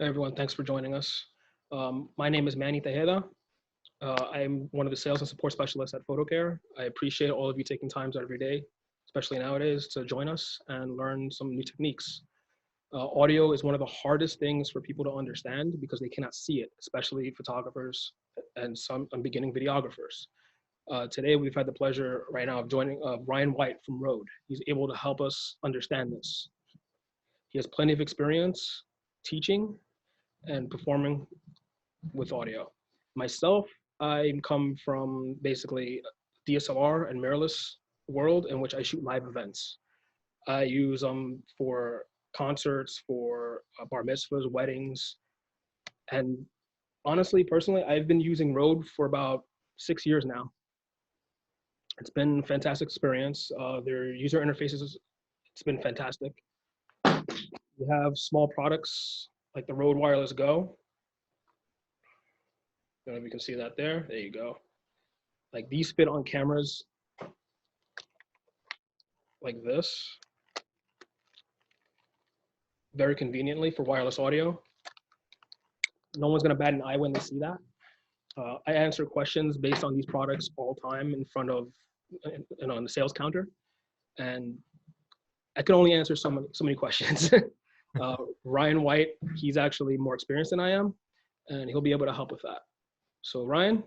Hey everyone, thanks for joining us. My name is Manny Tejeda. I'm one of the sales and support specialists at Foto. I appreciate all of you taking time out of your day, especially nowadays, to join us and learn some new techniques. Audio is one of the hardest things for people to understand because they cannot see it, especially photographers and some beginning videographers. Today, we've had the pleasure right now of joining Ryan White from Rode. He's able to help us understand this. He has plenty of experience teaching and performing with audio. Myself, I come from basically DSLR and mirrorless world in which I shoot live events. I use them for concerts, for bar mitzvahs, weddings, and honestly, personally, I've been using Rode for about 6 years now. It's been a fantastic experience. Their user interfaces, it's been fantastic. We have small products like the Rode WirelessGo. I don't know if you can see that there. There you go. Like these fit on cameras like this, very conveniently for wireless audio. No one's gonna bat an eye when they see that. I answer questions based on these products all the time in front of, on the sales counter, and I can only answer so many questions. Ryan White, he's actually more experienced than I am, and he'll be able to help with that. So Ryan,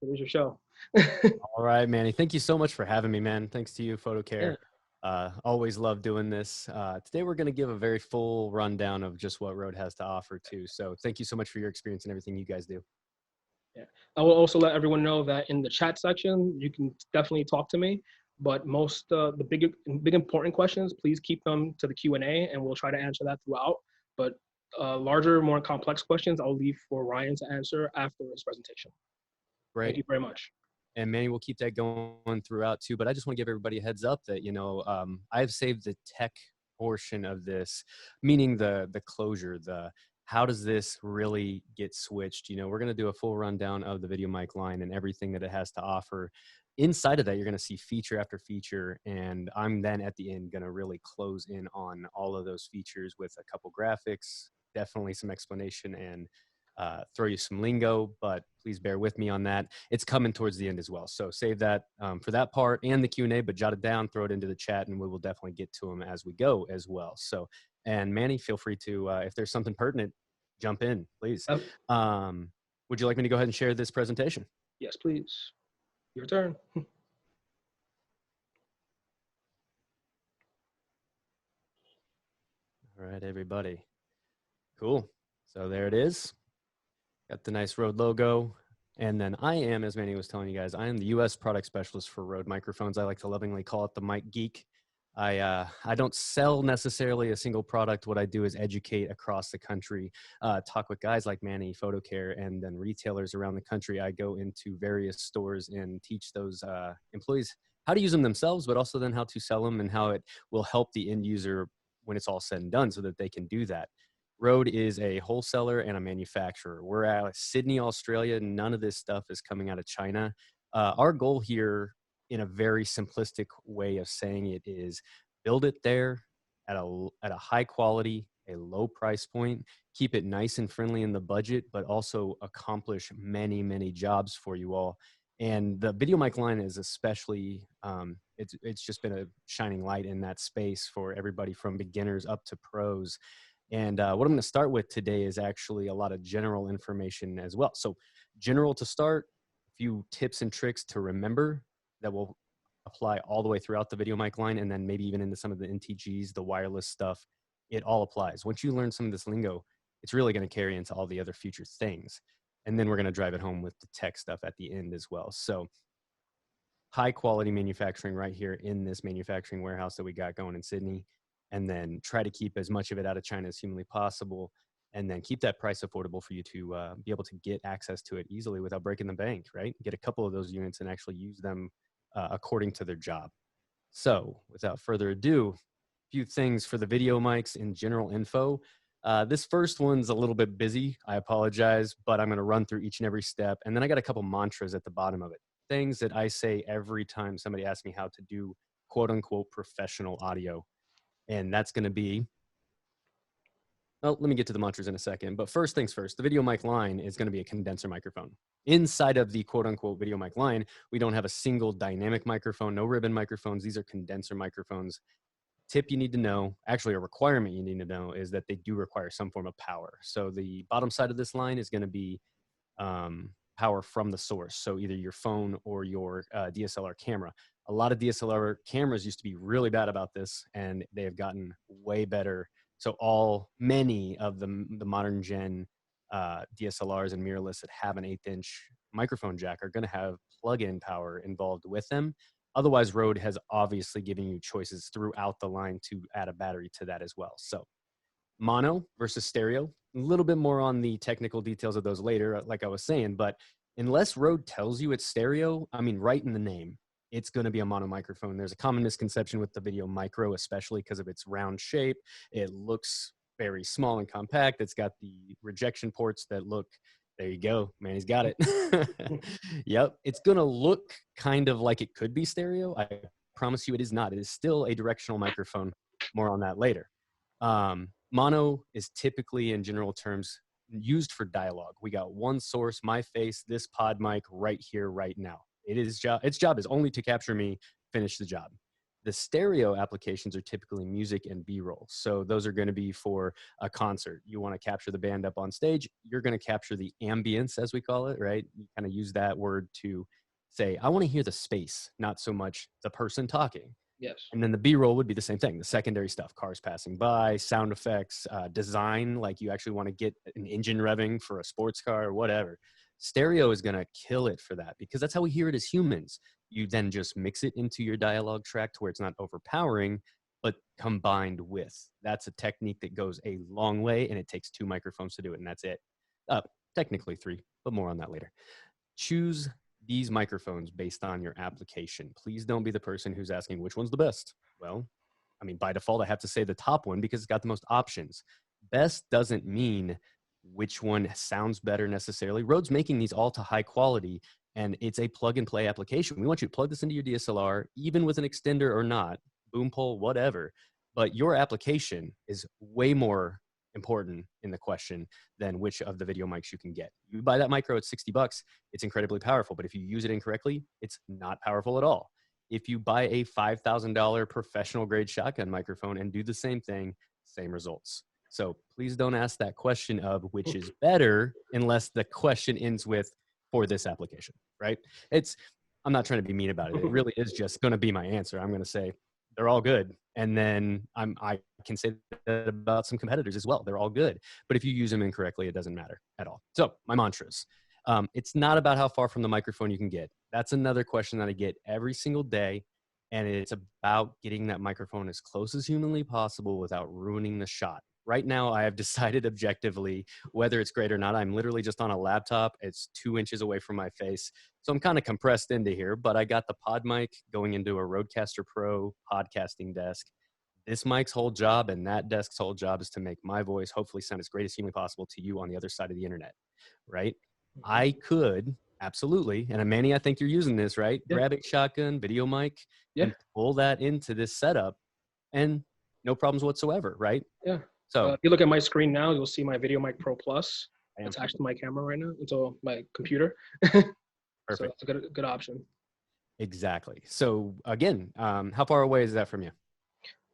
here's your show. All right, Manny. Thank you so much for having me, man. Thanks to you, Yeah. PhotoCare. Always love doing this. Today, we're going to give a very full rundown of just what Rode has to offer, too. So thank you so much for your experience and everything you guys do. Yeah. I will also let everyone know that in the chat section, you can definitely talk to me. But most the big important questions, please keep them to the Q&A, and we'll try to answer that throughout. But larger, more complex questions, I'll leave for Ryan to answer after his presentation. Thank Great. you very much. And Manny, we'll keep that going throughout, too. But I just want to give everybody a heads up that, I've saved the tech portion of this, meaning the closure, the how does this really get switched? We're going to do a full rundown of the video mic line and everything that it has to offer. Inside of that, you're going to see feature after feature, and I'm then at the end going to really close in on all of those features with a couple graphics, definitely some explanation, and throw you some lingo, but please bear with me on that. It's coming towards the end as well. So save that for that part and the Q&A, but jot it down, throw it into the chat, and we will definitely get to them as we go as well. So, and Manny, feel free to, if there's something pertinent, jump in, please. Would you like me to go ahead and share this presentation? Yes, please. Your turn. All right, everybody. Cool. So there it is. Got the nice Rode logo. And then I am, as Manny was telling you guys, I am the U.S. product specialist for Rode microphones. I like to lovingly call it the mic geek. I don't sell necessarily a single product. What I do is educate across the country, talk with guys like Manny, PhotoCare, and then retailers around the country. I go into various stores and teach those employees how to use them themselves, but also then how to sell them and how it will help the end user when it's all said and done so that they can do that. Rode is a wholesaler and a manufacturer. We're out of Sydney, Australia. None of this stuff is coming out of China. Our goal here, in a very simplistic way of saying it, is build it there at a high quality, a low price point, keep it nice and friendly in the budget, but also accomplish many, many jobs for you all. And the video mic line is especially, it's just been a shining light in that space for everybody from beginners up to pros. And what I'm going to start with today is actually a lot of general information as well. So general to start, a few tips and tricks to remember that will apply all the way throughout the video mic line, and then maybe even into some of the NTGs, the wireless stuff. It all applies. Once you learn some of this lingo, it's really going to carry into all the other future things. And then we're going to drive it home with the tech stuff at the end as well. So high quality manufacturing right here in this manufacturing warehouse that we got going in Sydney. And then try to keep as much of it out of China as humanly possible, and then keep that price affordable for you to be able to get access to it easily without breaking the bank, right? Get a couple of those units and actually use them according to their job. So without further ado, a few things for the video mics in general info. This first one's a little bit busy. I apologize, but I'm going to run through each and every step. And then I got a couple mantras at the bottom of it, things that I say every time somebody asks me how to do quote unquote professional audio. And that's going to be Well, let me get to the mantras in a second. But first things first, the video mic line is going to be a condenser microphone. Inside of the quote unquote video mic line, we don't have a single dynamic microphone, no ribbon microphones. These are condenser microphones. Tip you need to know, actually a requirement you need to know, is that they do require some form of power. So the bottom side of this line is going to be power from the source. So either your phone or your DSLR camera. A lot of DSLR cameras used to be really bad about this, and they have gotten way better. So many of the modern gen DSLRs and mirrorless that have an 1/8" microphone jack are going to have plug-in power involved with them. Otherwise, Rode has obviously given you choices throughout the line to add a battery to that as well. So mono versus stereo, a little bit more on the technical details of those later, like I was saying, but unless Rode tells you it's stereo, I mean, right in the name, it's going to be a mono microphone. There's a common misconception with the Video Micro, especially because of its round shape. It looks very small and compact. It's got the rejection ports that look, there you go, man, he's got it. Yep, it's going to look kind of like it could be stereo. I promise you it is not. It is still a directional microphone. More on that later. Mono is typically, in general terms, used for dialogue. We got one source, my face, this pod mic right here, right now. Its job is only to capture me, finish the job. The stereo applications are typically music and B-roll. So those are going to be for a concert. You want to capture the band up on stage. You're going to capture the ambience, as we call it, right? You kind of use that word to say, I want to hear the space, not so much the person talking. Yes. And then the B-roll would be the same thing, the secondary stuff, cars passing by, sound effects, design, like you actually want to get an engine revving for a sports car or whatever. Stereo is going to kill it for that because that's how we hear it as humans. You then just mix it into your dialogue track to where it's not overpowering, but combined with. That's a technique that goes a long way, and it takes 2 microphones to do it, and that's it. Technically 3, but more on that later. Choose these microphones based on your application. Please don't be the person who's asking which one's the best. Well, I mean, by default, I have to say the top one because it's got the most options. Best doesn't mean which one sounds better necessarily. Rode's making these all to high quality, and it's a plug and play application. We want you to plug this into your DSLR, even with an extender or not, boom pole, whatever. But your application is way more important in the question than which of the video mics you can get. You buy that micro at $60, it's incredibly powerful, but if you use it incorrectly, it's not powerful at all. If you buy a $5,000 professional grade shotgun microphone and do the same thing, same results. So please don't ask that question of which is better unless the question ends with for this application, right? I'm not trying to be mean about it. It really is just going to be my answer. I'm going to say they're all good. And then I can say that about some competitors as well. They're all good. But if you use them incorrectly, it doesn't matter at all. So my mantras. It's not about how far from the microphone you can get. That's another question that I get every single day. And it's about getting that microphone as close as humanly possible without ruining the shot. Right now, I have decided objectively whether it's great or not. I'm literally just on a laptop. It's 2 inches away from my face. So I'm kind of compressed into here, but I got the pod mic going into a Rodecaster Pro podcasting desk. This mic's whole job and that desk's whole job is to make my voice hopefully sound as great as humanly possible to you on the other side of the internet, right? I could, absolutely, and Manny, I think you're using this, right? Yeah. Grab a shotgun, video mic, Yeah. and pull that into this setup and no problems whatsoever, right? Yeah. So if you look at my screen now, you'll see my Video Mic Pro Plus. Bam. It's actually my camera right now. It's all my computer. Perfect. So it's a good option. Exactly. So again, how far away is that from you?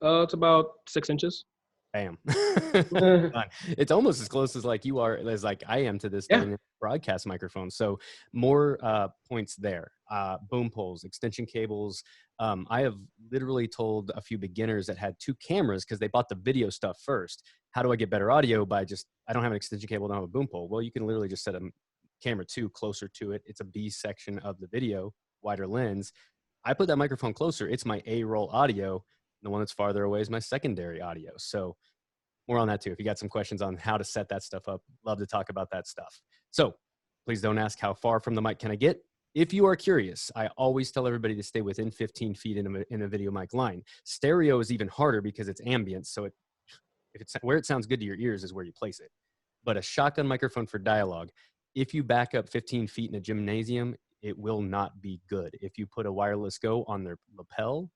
It's about 6 inches. Bam. It's almost as close as like you are as like I am to this thing, broadcast microphone. So more points there. Boom poles, extension cables. I have literally told a few beginners that had 2 cameras because they bought the video stuff first. How do I get better audio by I don't have an extension cable, don't have a boom pole. Well, you can literally just set a camera 2 closer to it. It's a B section of the video, wider lens. I put that microphone closer. It's my A-roll audio. The one that's farther away is my secondary audio. So more on that too. If you got some questions on how to set that stuff up, love to talk about that stuff. So please don't ask how far from the mic can I get. If you are curious, I always tell everybody to stay within 15 feet in a video mic line. Stereo is even harder because it's ambient. So where it sounds good to your ears is where you place it. But a shotgun microphone for dialogue, if you back up 15 feet in a gymnasium, it will not be good. If you put a WirelessGo on their lapel,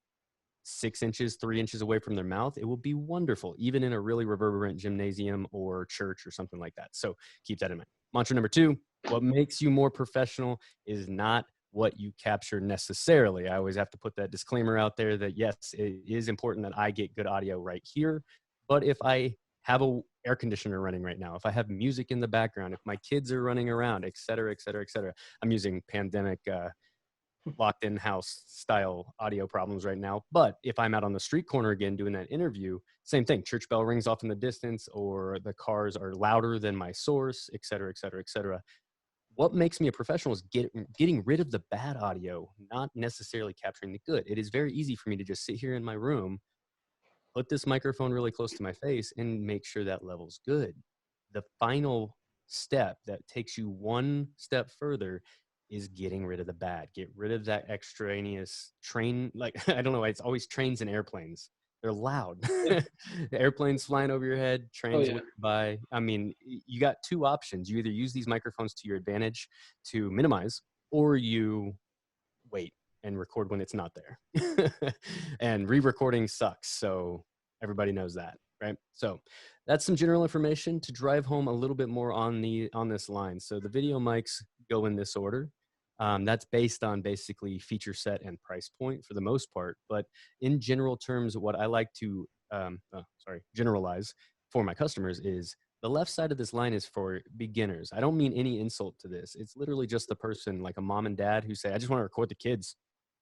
6 inches, 3 inches away from their mouth, it will be wonderful, even in a really reverberant gymnasium or church or something like that. So keep that in mind. Mantra number 2, what makes you more professional is not what you capture necessarily. I always have to put that disclaimer out there that yes, it is important that I get good audio right here. But if I have a air conditioner running right now, if I have music in the background, if my kids are running around, et cetera, et cetera, et cetera. I'm using pandemic locked in house style audio problems right now. But if I'm out on the street corner again doing that interview, same thing. Church bell rings off in the distance, or the cars are louder than my source, et cetera, et cetera, et cetera. What makes me a professional is getting rid of the bad audio, not necessarily capturing the good. It is very easy for me to just sit here in my room, put this microphone really close to my face, and make sure that level's good. The final step that takes you one step further is getting rid of the bad. Get rid of that extraneous train. Like, I don't know, it's always trains and airplanes. They're loud. Yeah. Airplanes flying over your head, Oh trains yeah. whipping by. I mean, you got two options. You either use these microphones to your advantage to minimize, or you wait and record when it's not there. And re-recording sucks. So everybody knows that, right? So that's some general information to drive home a little bit more on this line. So the video mics go in this order. That's based on basically feature set and price point for the most part. But in general terms, what I like to generalize for my customers is the left side of this line is for beginners. I don't mean any insult to this. It's literally just the person, like a mom and dad, who say, I just want to record the kids.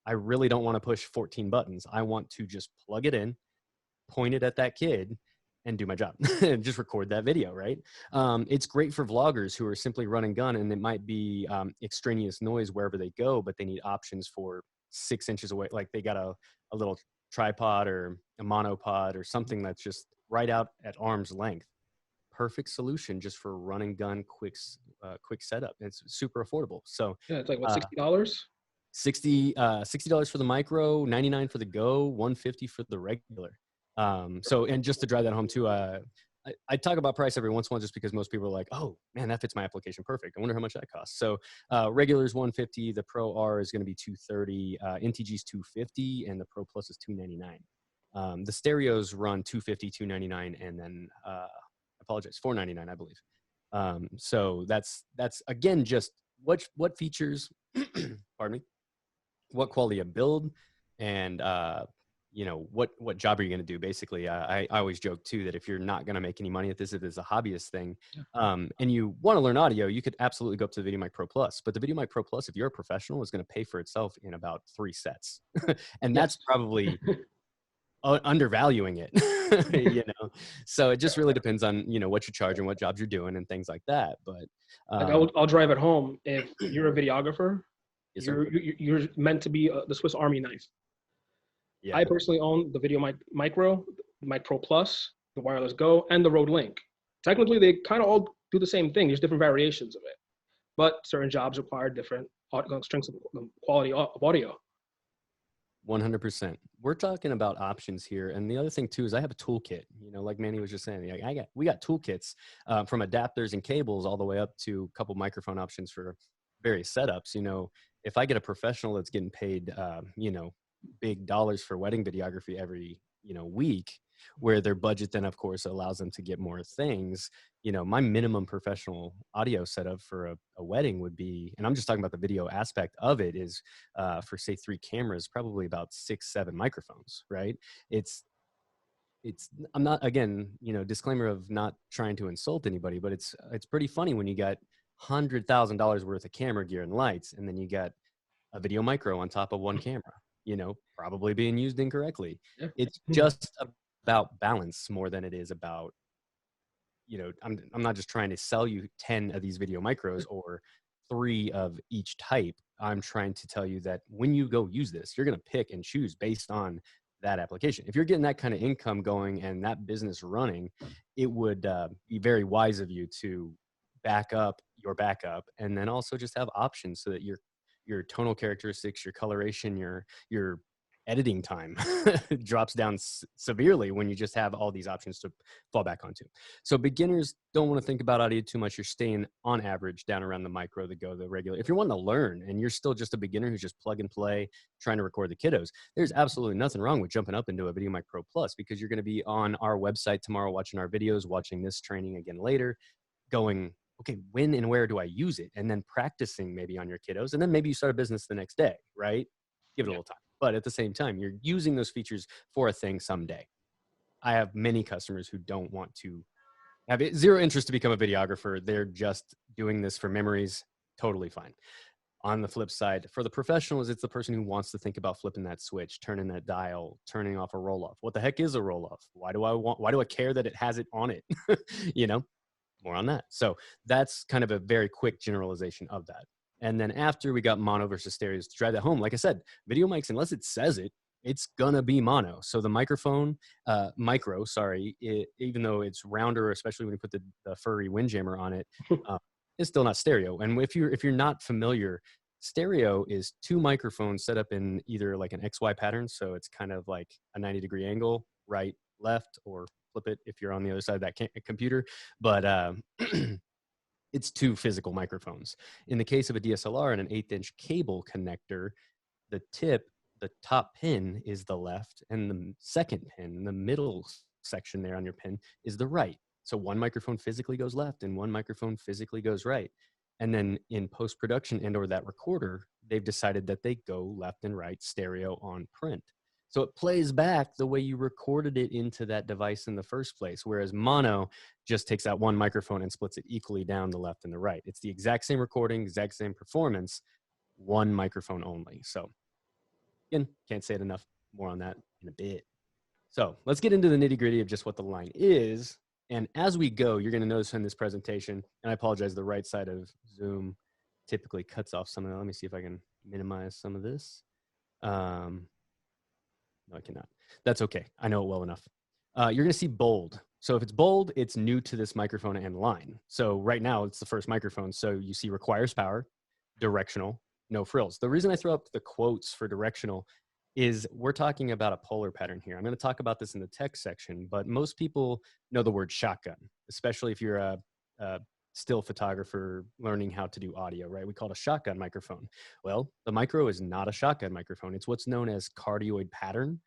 I really don't want to push 14 buttons. I want to just plug it in, point it at that kid, and do my job and just record that video, right? It's great for vloggers who are simply run and gun, and it might be extraneous noise wherever they go, but they need options for 6 inches away. Like they got a little tripod or a monopod or something that's just right out at arm's length. Perfect solution just for run and gun quick setup. It's super affordable. So Yeah, it's like what, $60? $60 for the micro, 99 for the Go, 150 for the regular. So, and just to drive that home too, I talk about price every once in a while just because most people are like, oh man, that fits my application perfect. I wonder how much that costs. So regular is 150, the Pro R is going to be 230, NTG is 250, and the Pro Plus is 299. The stereos run 250, 299, and then I apologize, 499, I believe. So that's again just what features, pardon me, what quality of build, and what job are you going to do basically. I always joke too that if you're not going to make any money at this, if it's a hobbyist thing, and you want to learn audio, you could absolutely go up to the Video Mic Pro Plus. But the Video Mic Pro Plus, if you're a professional, is going to pay for itself in about 3 sets. And Yes. that's probably undervaluing it. So it just really depends on what you charge and what jobs you're doing and things like that. But Like I'll drive it home. If you're a videographer, yes, sir. you're meant to be the Swiss Army knife. Yeah. I personally own the Video Micro, Mic Pro Plus, the WirelessGo, and the Rode Link. Technically, they kind of all do the same thing. There's different variations of it, but certain jobs require different strengths of quality of audio. 100%. We're talking about options here. And the other thing too is I have a toolkit, like Manny was just saying, we got toolkits from adapters and cables all the way up to a couple microphone options for various setups. If I get a professional that's getting paid, big dollars for wedding videography every, week, where their budget then of course allows them to get more things. My minimum professional audio setup for a wedding would be, and I'm just talking about the video aspect of it, is for say 3 cameras, probably about 6-7 microphones, right? I'm not, again, disclaimer of not trying to insult anybody, but it's pretty funny when you got $100,000 worth of camera gear and lights, and then you got a video micro on top of one camera, probably being used incorrectly. Yeah. It's just about balance more than it is about, I'm not just trying to sell you 10 of these video micros or 3 of each type. I'm trying to tell you that when you go use this, you're going to pick and choose based on that application. If you're getting that kind of income going and that business running, it would be very wise of you to back up your backup, and then also just have options so that your tonal characteristics, your coloration, your editing time drops down severely when you just have all these options to fall back onto. So beginners don't want to think about audio too much. You're staying on average down around the micro, the go, the regular. If you're wanting to learn and you're still just a beginner who's just plug and play, trying to record the kiddos, there's absolutely nothing wrong with jumping up into a Video Mic Pro Plus, because you're going to be on our website tomorrow watching our videos, watching this training again later, going, okay, when and where do I use it? And then practicing maybe on your kiddos. And then maybe you start a business the next day, right? Give it a little time. But at the same time, you're using those features for a thing someday. I have many customers who don't want to have zero interest to become a videographer. They're just doing this for memories. Totally fine. On the flip side, for the professionals, it's the person who wants to think about flipping that switch, turning that dial, turning off a roll off. What the heck is a roll off? Why do I care that it has it on it? You know, more on that. So that's kind of a very quick generalization of that. And then after we got mono versus stereos to drive that home, like I said, video mics, unless it says it, it's gonna be mono. So the microphone, even though it's rounder, especially when you put the furry windjammer on it, it's still not stereo. And if you're not familiar, stereo is two microphones set up in either like an XY pattern. So it's kind of like a 90-degree angle, right, left, or flip it if you're on the other side of that computer. But it's two physical microphones. In the case of a DSLR and an 1/8-inch cable connector, the top pin is the left, and the second pin, the middle section there on your pin, is the right. So one microphone physically goes left and one microphone physically goes right. And then in post-production and or that recorder, they've decided that they go left and right stereo on print. So it plays back the way you recorded it into that device in the first place, whereas mono just takes out one microphone and splits it equally down the left and the right. It's the exact same recording, exact same performance, one microphone only. So again, can't say it enough. More on that in a bit. So let's get into the nitty-gritty of just what the line is. And as we go, you're going to notice in this presentation, and I apologize, the right side of Zoom typically cuts off some of that. Let me see if I can minimize some of this. No, I cannot. That's okay. I know it well enough. You're going to see bold. So if it's bold, it's new to this microphone and line. So right now, it's the first microphone. So you see requires power, directional, no frills. The reason I throw up the quotes for directional is we're talking about a polar pattern here. I'm going to talk about this in the text section, but most people know the word shotgun, especially if you're a still photographer learning how to do audio, right? We call it a shotgun microphone. Well, the micro is not a shotgun microphone. It's what's known as cardioid pattern,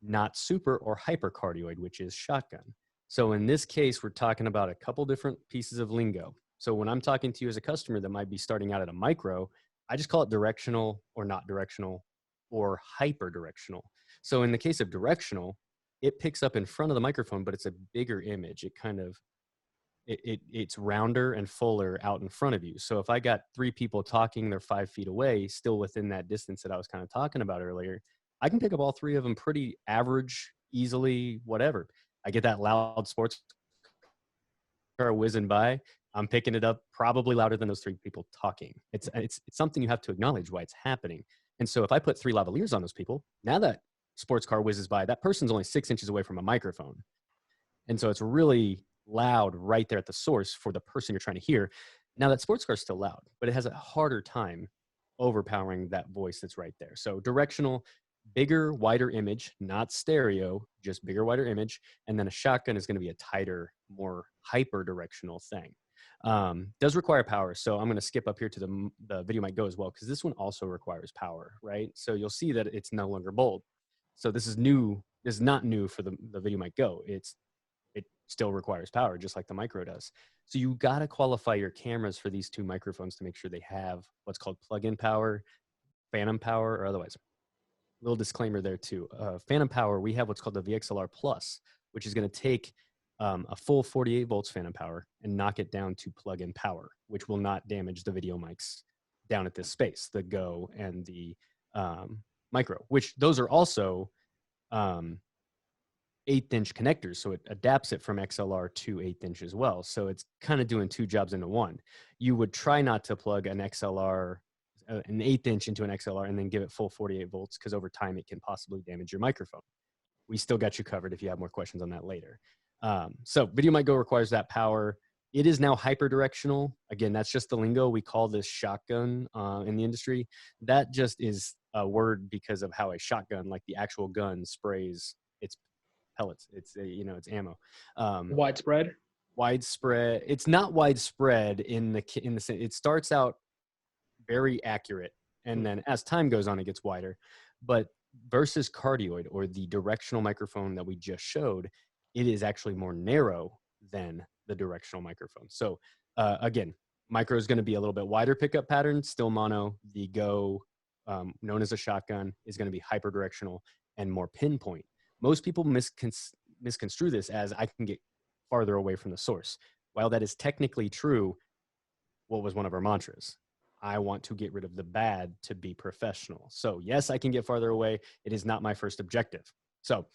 not super or hypercardioid, which is shotgun. So in this case, we're talking about a couple different pieces of lingo. So when I'm talking to you as a customer that might be starting out at a micro, I just call it directional or not directional or hyper directional. So in the case of directional, it picks up in front of the microphone, but it's a bigger image. It kind of, it's rounder and fuller out in front of you. So if I got three people talking, they're 5 feet away, still within that distance that I was kind of talking about earlier, I can pick up all three of them pretty average, easily, whatever. I get that loud sports car whizzing by, I'm picking it up probably louder than those three people talking. It's something you have to acknowledge why it's happening. And so if I put 3 lavaliers on those people, now that sports car whizzes by, that person's only 6 inches away from a microphone. And so it's really loud right there at the source for the person you're trying to hear. Now that sports car is still loud, but it has a harder time overpowering that voice that's right there. So directional, bigger, wider image, not stereo, just bigger, wider image. And then a shotgun is going to be a tighter, more hyper directional thing. Does require power. So I'm going to skip up here to the Video Mic Go as well, because this one also requires power, right? So you'll see that it's no longer bold. So this is new. This is not new for the Video Mic Go. It still requires power, just like the micro does. So you got to qualify your cameras for these two microphones to make sure they have what's called plug-in power, phantom power, or otherwise. Little disclaimer there too. Phantom power, we have what's called the VXLR Plus, which is going to take a full 48 volts phantom power and knock it down to plug-in power, which will not damage the video mics down at this space, the Go and the micro, which those are also 1/8-inch connectors. So it adapts it from XLR to 1/8 as well. So it's kind of doing 2 jobs into one. You would try not to plug an XLR, an 1/8-inch into an XLR and then give it full 48 volts, because over time it can possibly damage your microphone. We still got you covered if you have more questions on that later. So Video Mic Go requires that power. It is now hyperdirectional. Again, that's just the lingo. We call this shotgun in the industry. That just is a word because of how a shotgun, like the actual gun, sprays its pellets. It's it's ammo. Widespread. Widespread. It's not widespread in the sense. It starts out very accurate, and then as time goes on, it gets wider. But versus cardioid, or the directional microphone that we just showed, it is actually more narrow than the directional microphone. So again, micro is going to be a little bit wider pickup pattern, still mono. The Go, known as a shotgun, is going to be hyperdirectional and more pinpoint. Most people misconstrue this as I can get farther away from the source. While that is technically true, what was one of our mantras? I want to get rid of the bad to be professional. So yes, I can get farther away. It is not my first objective. So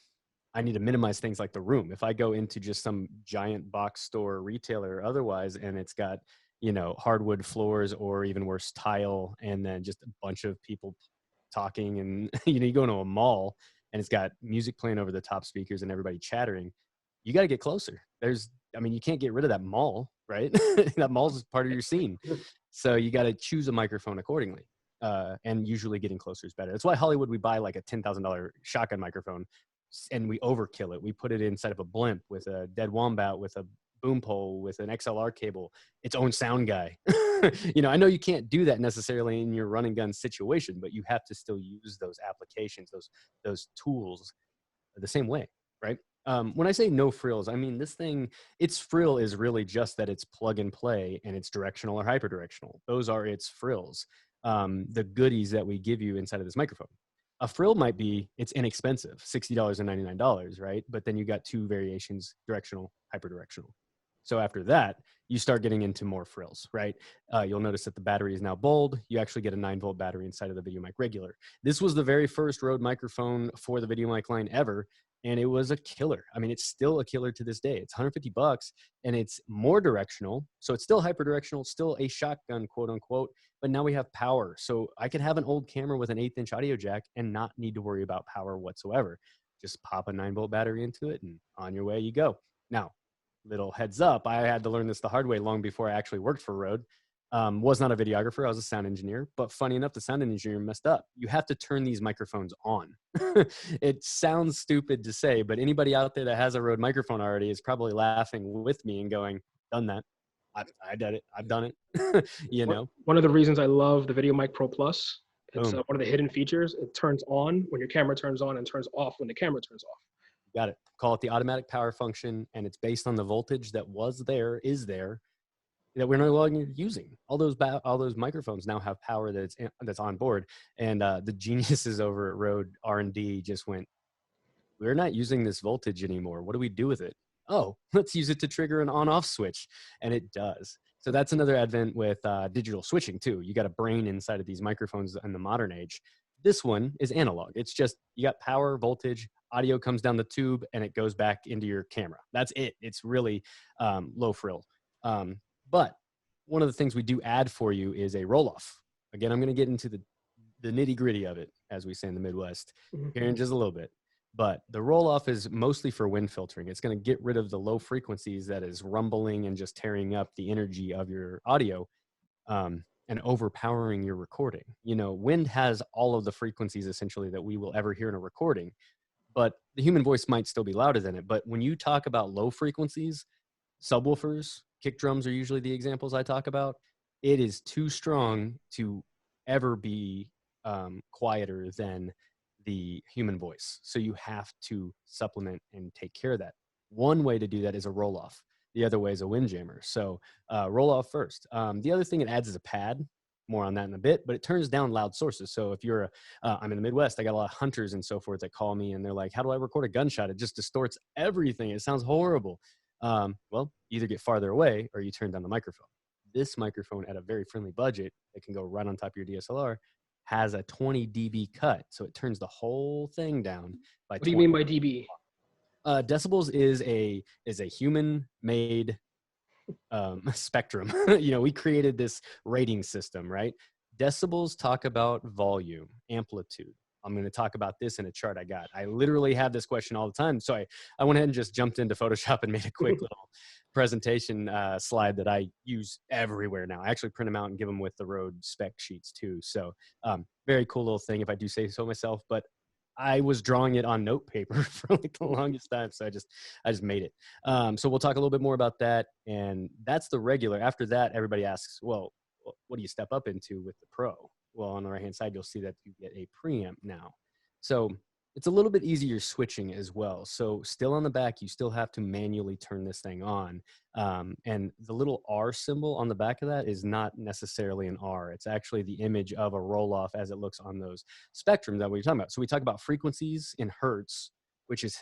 I need to minimize things like the room. If I go into just some giant box store retailer otherwise, and it's got, hardwood floors, or even worse, tile, and then just a bunch of people talking, and, you go into a mall and it's got music playing over the top speakers and everybody chattering, you got to get closer. You can't get rid of that mall, right? That mall's part of your scene. So you got to choose a microphone accordingly. And usually getting closer is better. That's why Hollywood, we buy like a $10,000 shotgun microphone and we overkill it. We put it inside of a blimp with a dead wombat, with a boom pole, with an XLR cable, its own sound guy. I know you can't do that necessarily in your run and gun situation, but you have to still use those applications, those tools the same way, right? When I say no frills, I mean this thing, its frill is really just that it's plug and play and it's directional or hyperdirectional. Those are its frills, the goodies that we give you inside of this microphone. A frill might be, it's inexpensive, $60.99, right? But then you got two variations, directional, hyperdirectional. So after that, you start getting into more frills, right? You'll notice that the battery is now bold. You actually get a 9-volt battery inside of the VideoMic regular. This was the very first Rode microphone for the VideoMic line ever, and it was a killer. I mean, it's still a killer to this day. It's $150, and it's more directional. So it's still hyperdirectional, still a shotgun, quote unquote, but now we have power. So I could have an old camera with an 1/8-inch audio jack and not need to worry about power whatsoever. Just pop a 9-volt battery into it, and on your way you go. Now, little heads up, I had to learn this the hard way long before I actually worked for Rode. Was not a videographer, I was a sound engineer, but funny enough, the sound engineer messed up. You have to turn these microphones on. It sounds stupid to say, but anybody out there that has a Rode microphone already is probably laughing with me and going, done that. I did it. I've done it. One of the reasons I love the VideoMic Pro Plus, it's Boom. one of the hidden features. It turns on when your camera turns on and turns off when the camera turns off. Got it. Call it the automatic power function, and it's based on the voltage that is there, that we're no longer using. All those microphones now have power that's on board, and the geniuses over at Rode R&D just went, we're not using this voltage anymore. What do we do with it? Oh, let's use it to trigger an on-off switch, and it does. So that's another advent with digital switching too. You got a brain inside of these microphones in the modern age. This one is analog. It's just, you got power, voltage, audio comes down the tube, and it goes back into your camera. That's it. It's really low frill. But one of the things we do add for you is a roll-off. Again, I'm going to get into the nitty-gritty of it, as we say in the Midwest, here in just a little bit. But the roll-off is mostly for wind filtering. It's going to get rid of the low frequencies that is rumbling and just tearing up the energy of your audio, and overpowering your recording. Wind has all of the frequencies essentially that we will ever hear in a recording, but the human voice might still be louder than it. But when you talk about low frequencies, subwoofers, kick drums are usually the examples I talk about. It is too strong to ever be quieter than the human voice. So you have to supplement and take care of that. One way to do that is a roll-off. The other way is a windjammer. So roll-off first. The other thing it adds is a pad. More on that in a bit, but it turns down loud sources. So if you're I'm in the Midwest, I got a lot of hunters and so forth that call me and they're like, how do I record a gunshot? It just distorts everything. It sounds horrible. Well, you either get farther away or you turn down the microphone. This microphone at a very friendly budget that can go right on top of your DSLR has a 20 dB cut. So it turns the whole thing down by 20. What do you mean by dB? Decibels is a human-made spectrum. We created this rating system, right? Decibels talk about volume, amplitude. I'm going to talk about this in a chart I got. I literally have this question all the time. So I went ahead and just jumped into Photoshop and made a quick little presentation slide that I use everywhere now. I actually print them out and give them with the Rode spec sheets too. So very cool little thing if I do say so myself, but I was drawing it on note paper for like the longest time. So I just made it. So we'll talk a little bit more about that. And that's the regular. After that, everybody asks, well, what do you step up into with the Pro? Well, on the right-hand side, you'll see that you get a preamp now. So it's a little bit easier switching as well. So still on the back, you still have to manually turn this thing on. And the little R symbol on the back of that is not necessarily an R. It's actually the image of a roll-off as it looks on those spectrums that we're talking about. So we talk about frequencies in hertz, which is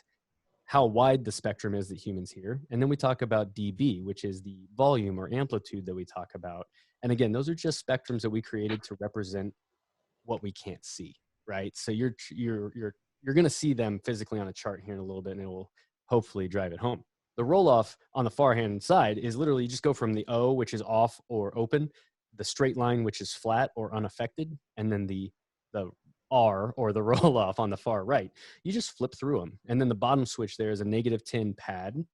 how wide the spectrum is that humans hear. And then we talk about dB, which is the volume or amplitude that we talk about. And again, those are just spectrums that we created to represent what we can't see, right? So you're going to see them physically on a chart here in a little bit, and it will hopefully drive it home. The roll-off on the far hand side is literally you just go from the O, which is off or open, the straight line, which is flat or unaffected, and then the R or the roll-off on the far right. You just flip through them. And then the bottom switch there is a -10 pad,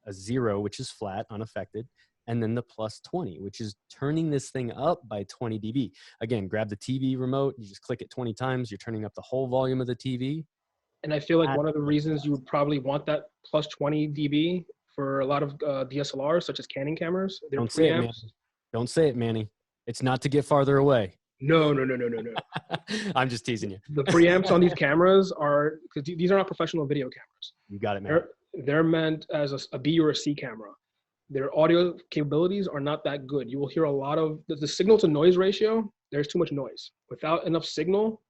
a 0, which is flat, unaffected, and then the +20, which is turning this thing up by 20 dB. Again, grab the TV remote, you just click it 20 times, you're turning up the whole volume of the TV. And I feel like one of the reasons you would probably want that +20 dB for a lot of DSLRs, such as Canon cameras. Don't say it, Manny. Don't say it, Manny. It's not to get farther away. No. I'm just teasing you. The preamps on these cameras are, because these are not professional video cameras. You got it, man. They're meant as a B or a C camera. Their audio capabilities are not that good. You will hear a lot of, the signal to noise ratio, there's too much noise. Without enough signal,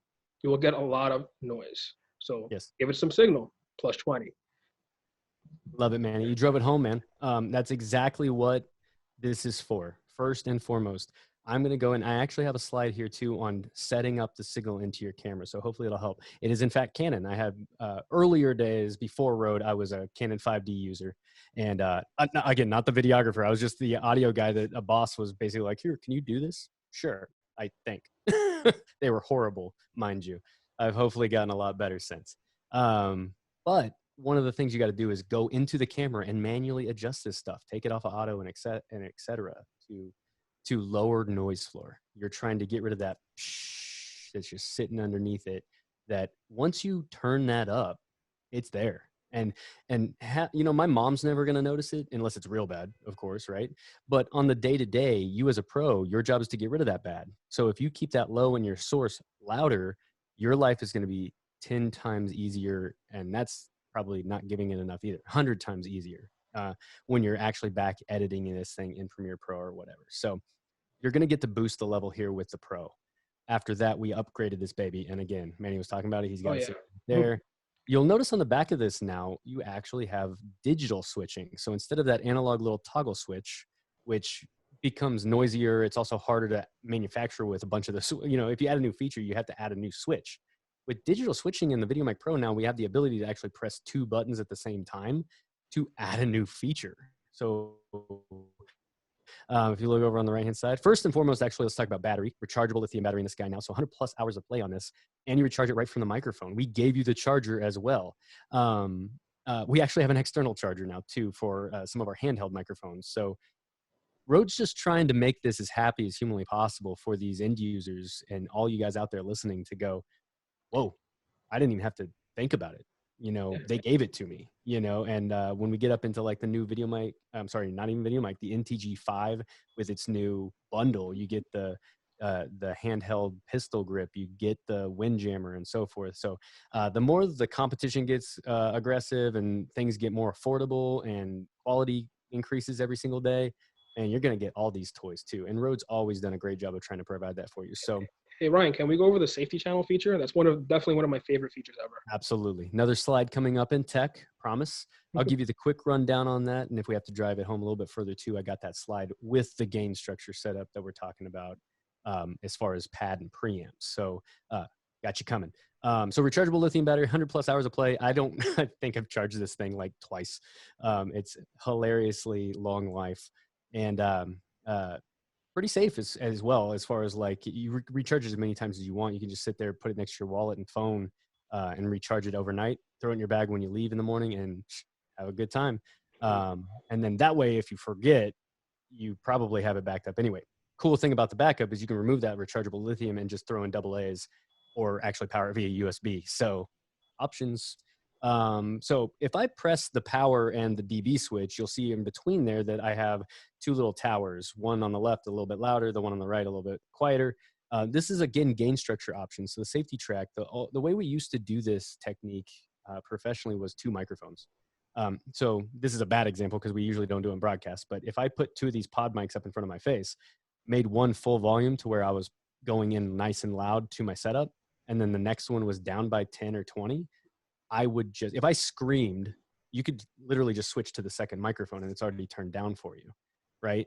you will get a lot of noise. So yes, give it some signal, +20. Love it, man. You drove it home, man. That's exactly what this is for. First and foremost, I'm going to go, and I actually have a slide here too on setting up the signal into your camera. So hopefully it'll help. It is in fact Canon. I had earlier days before Rode, I was a Canon 5D user. And again, not the videographer. I was just the audio guy that a boss was basically like, here, can you do this? Sure, I think. They were horrible, mind you. I've hopefully gotten a lot better since. But one of the things you got to do is go into the camera and manually adjust this stuff. Take it off of auto and et cetera to lower noise floor. You're trying to get rid of that psh that's just sitting underneath it, that once you turn that up, it's there. And you know, my mom's never going to notice it unless it's real bad, of course, right? But on the day-to-day, you as a pro, your job is to get rid of that bad. So if you keep that low and your source louder, your life is going to be 10 times easier. And that's probably not giving it enough either. 100 times easier when you're actually back editing this thing in Premiere Pro or whatever. So you're going to get to boost the level here with the Pro. After that, we upgraded this baby. And again, Manny was talking about it. He's got it there. You'll notice on the back of this now, you actually have digital switching. So instead of that analog little toggle switch, which becomes noisier, it's also harder to manufacture with a bunch of the, you know, if you add a new feature, you have to add a new switch. With digital switching in the VideoMic Pro now, we have the ability to actually press 2 buttons at the same time to add a new feature. So if you look over on the right-hand side, first and foremost, actually, let's talk about battery. Rechargeable lithium battery in this guy now. So 100 plus hours of play on this, and you recharge it right from the microphone. We gave you the charger as well. We actually have an external charger now too for some of our handheld microphones. So Rode's just trying to make this as happy as humanly possible for these end users and all you guys out there listening to go, whoa, I didn't even have to think about it. You know, they gave it to me, you know, and when we get up into like the new video mic, I'm sorry, not even video mic, the NTG5 with its new bundle, you get the handheld pistol grip, you get the windjammer and so forth. So the more the competition gets aggressive and things get more affordable and quality increases every single day, and you're going to get all these toys too. And Rode's always done a great job of trying to provide that for you. So hey, Ryan, can we go over the safety channel feature? That's definitely one of my favorite features ever. Absolutely. Another slide coming up in tech, promise. I'll give you the quick rundown on that. And if we have to drive it home a little bit further too, I got that slide with the gain structure setup that we're talking about as far as pad and preamps. So got you coming. So rechargeable lithium battery, 100 plus hours of play. I think I've charged this thing like twice. It's hilariously long life. And pretty safe as well, as far as like you recharge it as many times as you want. You can just sit there, put it next to your wallet and phone, and recharge it overnight, throw it in your bag when you leave in the morning, and have a good time. And then that way, if you forget, you probably have it backed up anyway. Cool thing about the backup is you can remove that rechargeable lithium and just throw in double A's, or actually power it via USB. So options. So if I press the power and the DB switch, you'll see in between there that I have two little towers, one on the left a little bit louder, the one on the right a little bit quieter. This is, again, gain structure option. So the safety track, the way we used to do this technique professionally was two microphones. So this is a bad example because we usually don't do it in broadcast, but if I put two of these pod mics up in front of my face, made one full volume to where I was going in nice and loud to my setup, and then the next one was down by 10 or 20, I would just, if I screamed, you could literally just switch to the second microphone and it's already turned down for you, right?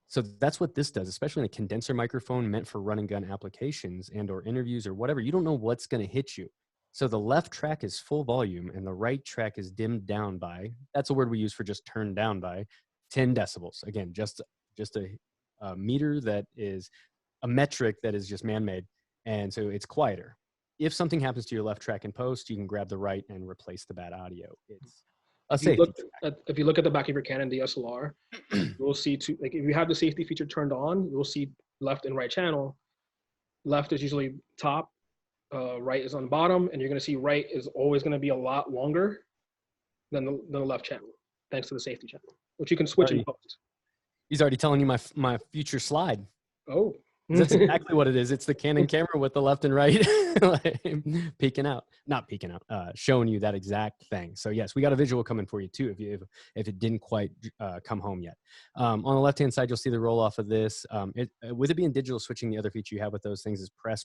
So that's what this does, especially in a condenser microphone meant for run and gun applications and or interviews or whatever. You don't know what's going to hit you. So the left track is full volume and the right track is dimmed down by, that's a word we use for just turned down by, 10 decibels. Again, just a meter that is a metric that is just man-made. And so it's quieter. If something happens to your left track in post, you can grab the right and replace the bad audio. It's a safety track. If you look at the back of your Canon DSLR, you'll see two, like if you have the safety feature turned on, you'll see left and right channel. Left is usually top, right is on the bottom, and you're going to see right is always going to be a lot longer than the left channel, thanks to the safety channel, which you can switch in post. He's already telling you my future slide. Oh. That's exactly what it is. It's the Canon camera with the left and right showing you that exact thing. So yes, we got a visual coming for you too if it didn't quite come home yet. On the left-hand side, you'll see the roll off of this. With it being digital switching, the other feature you have with those things is press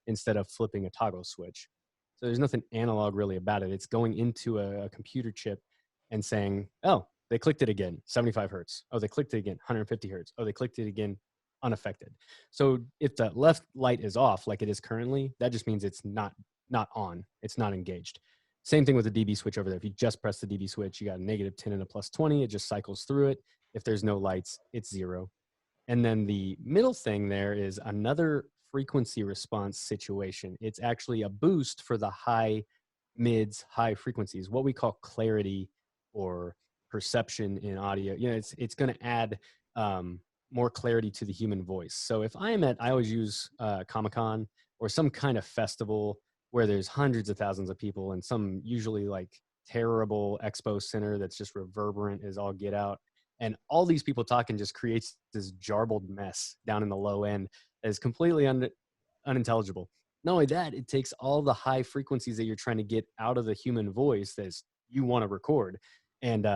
instead of flipping a toggle switch. So there's nothing analog really about it. It's going into a computer chip and saying, oh, they clicked it again, 75 hertz. Oh, they clicked it again, 150 hertz. Oh, they clicked it again, unaffected. So if the left light is off like it is currently, that just means it's not on, it's not engaged. Same thing with the DB switch over there. If you just press the DB switch, you got a -10 and a +20, it just cycles through it. If there's no lights, it's 0. And then the middle thing there is another frequency response situation. It's actually a boost for the high mids, high frequencies, what we call clarity or perception in audio. You know, it's going to add more clarity to the human voice. So if I always use Comic-Con or some kind of festival where there's hundreds of thousands of people and some usually like terrible expo center that's just reverberant as all get out. And all these people talking just creates this jarbled mess down in the low end that is completely unintelligible. Not only that, it takes all the high frequencies that you're trying to get out of the human voice that you want to record and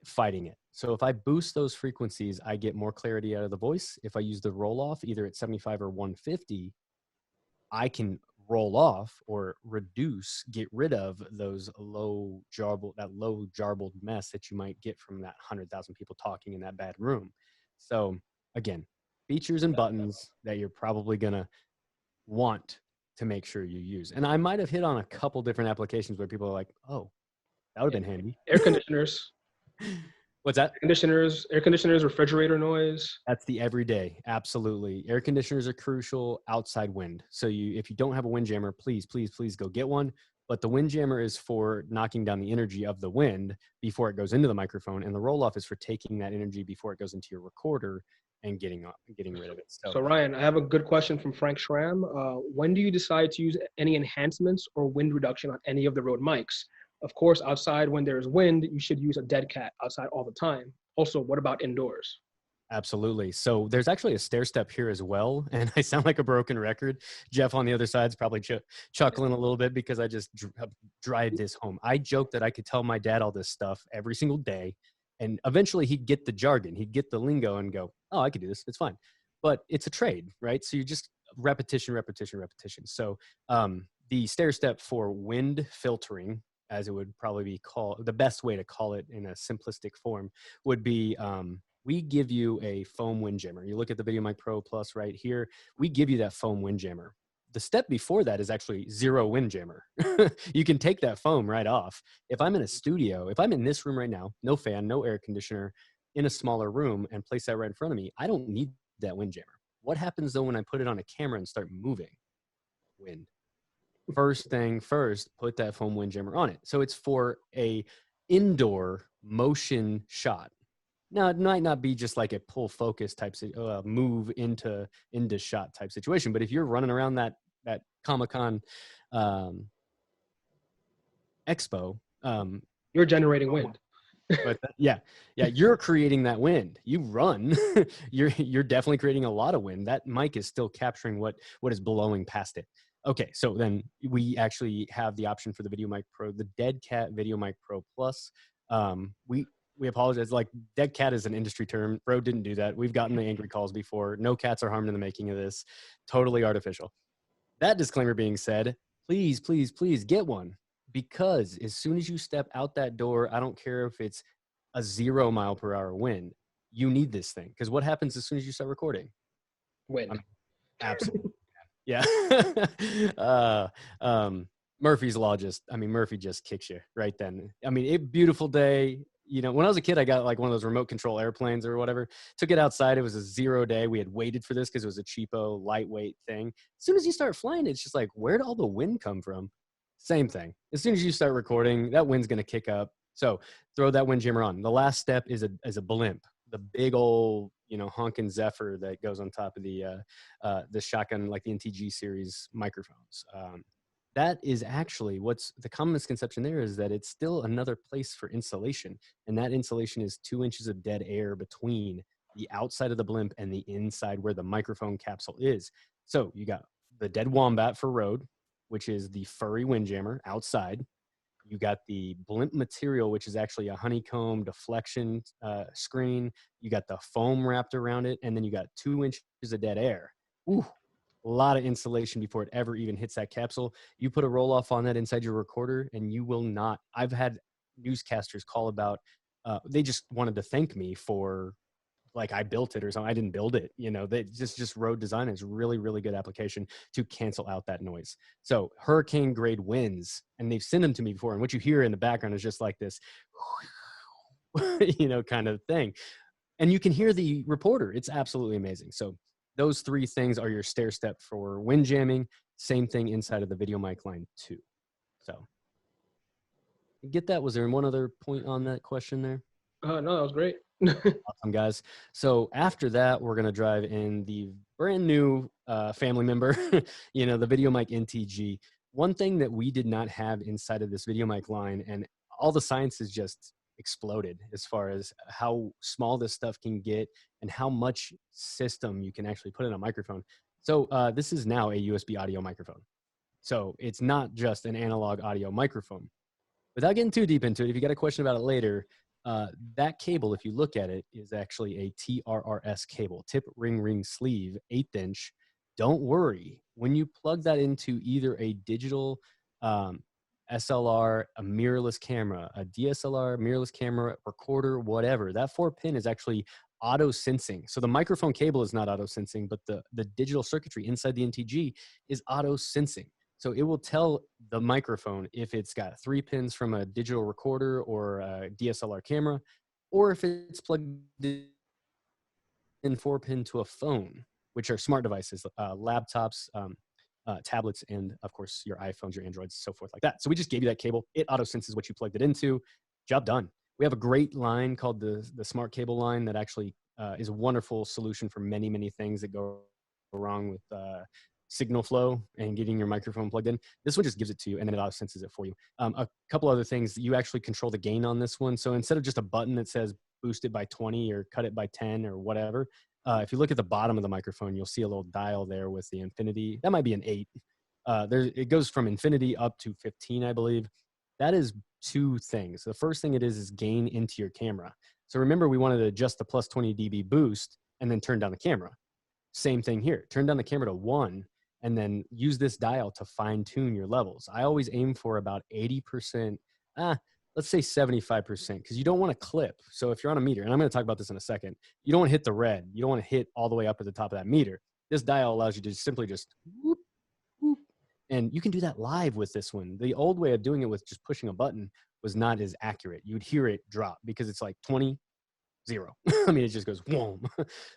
fighting it. So if I boost those frequencies, I get more clarity out of the voice. If I use the roll off either at 75 or 150, I can roll off or get rid of those low jarbled mess that you might get from that 100,000 people talking in that bad room. So again, features and buttons that you're probably gonna want to make sure you use. And I might have hit on a couple different applications where people are like, oh, that would have been handy. Air conditioners. What's that? Air conditioners, refrigerator noise. That's the everyday. Absolutely. Air conditioners are crucial. Outside wind. So if you don't have a windjammer, please go get one. But the windjammer is for knocking down the energy of the wind before it goes into the microphone. And the roll off is for taking that energy before it goes into your recorder and getting rid of it. So Ryan, I have a good question from Frank Schramm. When do you decide to use any enhancements or wind reduction on any of the Rode mics? Of course, outside when there's wind, you should use a dead cat outside all the time. Also, what about indoors? Absolutely. So there's actually a stair step here as well. And I sound like a broken record. Jeff on the other side is probably chuckling a little bit because I just drive this home. I joke that I could tell my dad all this stuff every single day. And eventually he'd get the jargon, he'd get the lingo and go, oh, I could do this. It's fine. But it's a trade, right? So you just repetition. So the stair step for wind filtering, as it would probably be called, the best way to call it in a simplistic form would be, we give you a foam windjammer. You look at the VideoMic Pro Plus right here, we give you that foam windjammer. The step before that is actually zero windjammer. You can take that foam right off. If I'm in a studio, if I'm in this room right now, no fan, no air conditioner, in a smaller room and place that right in front of me, I don't need that windjammer. What happens though when I put it on a camera and start moving? Wind. First thing first, put that foam windjammer on it. So it's for a indoor motion shot. Now, it might not be just like a pull focus type move into shot type situation, but if you're running around that Comic-Con expo, You're generating wind. but you're creating that wind. You run, you're definitely creating a lot of wind. That mic is still capturing what is blowing past it. Okay, so then we actually have the option for the Video Mic Pro, the Dead Cat Video Mic Pro Plus. We apologize. Like, dead cat is an industry term. Rode didn't do that. We've gotten the angry calls before. No cats are harmed in the making of this. Totally artificial. That disclaimer being said, please, please, please get one, because as soon as you step out that door, I don't care if it's a 0 mile per hour wind, you need this thing. Because what happens as soon as you start recording? Wind. Absolutely. Yeah. Murphy's Law Murphy just kicks you right then. I mean, beautiful day. You know, when I was a kid, I got like one of those remote control airplanes or whatever. Took it outside. It was a 0 day. We had waited for this because it was a cheapo, lightweight thing. As soon as you start flying, it's just like, where'd all the wind come from? Same thing. As soon as you start recording, that wind's going to kick up. So throw that windjammer on. The last step is a blimp, the big old, honking Zephyr that goes on top of the shotgun, like the NTG series microphones. That is actually what's the common misconception there, is that it's still another place for insulation. And that insulation is 2 inches of dead air between the outside of the blimp and the inside where the microphone capsule is. So you got the dead wombat for Rode, which is the furry windjammer outside. You got the blimp material, which is actually a honeycomb deflection screen. You got the foam wrapped around it. And then you got 2 inches of dead air. Ooh. A lot of insulation before it ever even hits that capsule. You put a roll off on that inside your recorder and you will not. I've had newscasters call about, they just wanted to thank me for, like, I built it or something. I didn't build it. They just Rode design is really, really good application to cancel out that noise. So hurricane grade winds, and they've sent them to me before. And what you hear in the background is just like this, kind of thing. And you can hear the reporter. It's absolutely amazing. So those 3 things are your stair step for wind jamming. Same thing inside of the Video Mic line too. So get that? Was there one other point on that question there? No, that was great. Awesome, guys. So after that, we're going to drive in the brand new family member, the Video Mic NTG. One thing that we did not have inside of this Video Mic line, and all the science is just exploded as far as how small this stuff can get and how much system you can actually put in a microphone. So this is now a USB audio microphone. So it's not just an analog audio microphone. Without getting too deep into it, if you got a question about it later, that cable, if you look at it, is actually a TRRS cable, tip ring sleeve, 1/8 inch. Don't worry, when you plug that into either a digital SLR, a mirrorless camera, a DSLR, mirrorless camera, recorder, whatever, that 4-pin is actually auto sensing. So the microphone cable is not auto sensing, but the digital circuitry inside the NTG is auto sensing. So it will tell the microphone if it's got 3 pins from a digital recorder or a DSLR camera, or if it's plugged in 4-pin to a phone, which are smart devices, laptops, tablets, and of course your iPhones, your Androids, so forth like that. So we just gave you that cable. It auto senses what you plugged it into. Job done. We have a great line called the smart cable line that actually is a wonderful solution for many, many things that go wrong with signal flow and getting your microphone plugged in. This one just gives it to you, and then it auto senses it for you. A couple other things, you actually control the gain on this one. So instead of just a button that says boost it by 20 or cut it by 10 or whatever, if you look at the bottom of the microphone, you'll see a little dial there with the infinity. That might be an 8. It goes from infinity up to 15, I believe. That is 2 things. The first thing it is gain into your camera. So remember, we wanted to adjust the plus 20 dB boost and then turn down the camera. Same thing here. Turn down the camera to 1 and then use this dial to fine tune your levels. I always aim for about 80%, let's say 75%, because you don't want to clip. So if you're on a meter, and I'm going to talk about this in a second, you don't want to hit the red. You don't want to hit all the way up at the top of that meter. This dial allows you to simply just whoop, whoop. And you can do that live with this one. The old way of doing it with just pushing a button was not as accurate. You'd hear it drop because it's like 20, zero. I mean, it just goes whoom.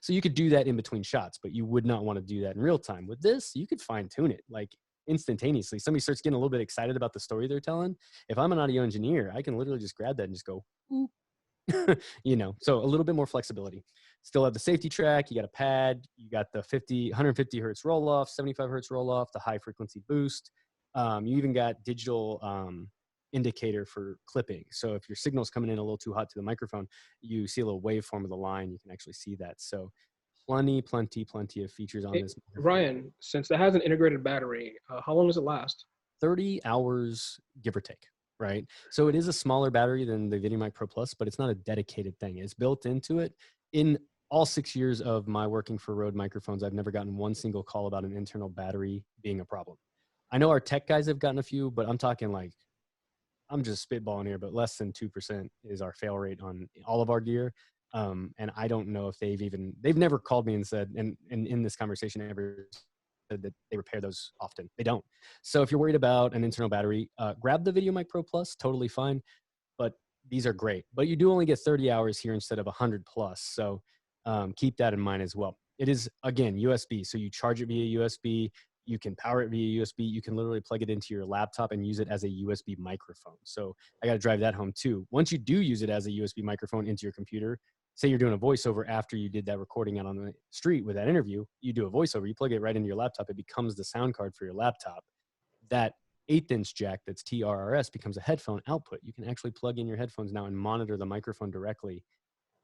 So you could do that in between shots, but you would not want to do that in real time. With this, you could fine tune it like instantaneously. Somebody starts getting a little bit excited about the story they're telling. If I'm an audio engineer, I can literally just grab that and just go, "Oop." So a little bit more flexibility. Still have the safety track. You got a pad. You got the 150 hertz roll off, 75 hertz roll off, the high frequency boost. You even got digital indicator for clipping. So if your signal's coming in a little too hot to the microphone, you see a little waveform of the line. You can actually see that. So plenty of features on this microphone. Ryan, since it has an integrated battery, how long does it last? 30 hours, give or take, right? So it is a smaller battery than the VideoMic Pro Plus, but it's not a dedicated thing. It's built into it. In all 6 years of my working for Rode microphones, I've never gotten one single call about an internal battery being a problem. I know our tech guys have gotten a few, but I'm talking like, I'm just spitballing here, but less than 2% is our fail rate on all of our gear. And I don't know if they've never called me and said, and in this conversation, ever said that they repair those often. They don't. So if you're worried about an internal battery, grab the VideoMic Pro Plus, totally fine. But these are great. But you do only get 30 hours here instead of 100 plus. So keep that in mind as well. It is, again, USB. So you charge it via USB. You can power it via USB. You can literally plug it into your laptop and use it as a USB microphone. So I got to drive that home too. Once you do use it as a USB microphone into your computer, say you're doing a voiceover after you did that recording out on the street with that interview, you do a voiceover, you plug it right into your laptop. It becomes the sound card for your laptop. That 1/8" jack that's TRRS becomes a headphone output. You can actually plug in your headphones now and monitor the microphone directly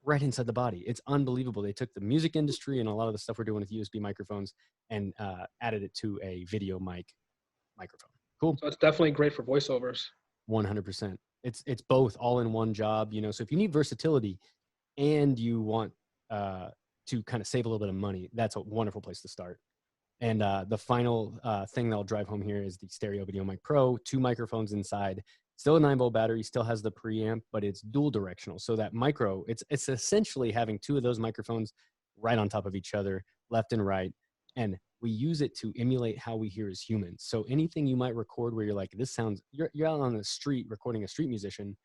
right inside the body. It's unbelievable. They took the music industry and a lot of the stuff we're doing with USB microphones and added it to a video microphone. Cool. So it's definitely great for voiceovers. 100%. It's both all in one job, So if you need versatility and you want to kind of save a little bit of money, that's a wonderful place to start. And the final thing that I'll drive home here is the Stereo VideoMic Pro, 2 microphones inside. Still a 9-volt battery, still has the preamp, but it's dual directional. So that micro, it's essentially having 2 of those microphones right on top of each other, left and right. And we use it to emulate how we hear as humans. So anything you might record where you're like, this sounds, you're out on the street recording a street musician,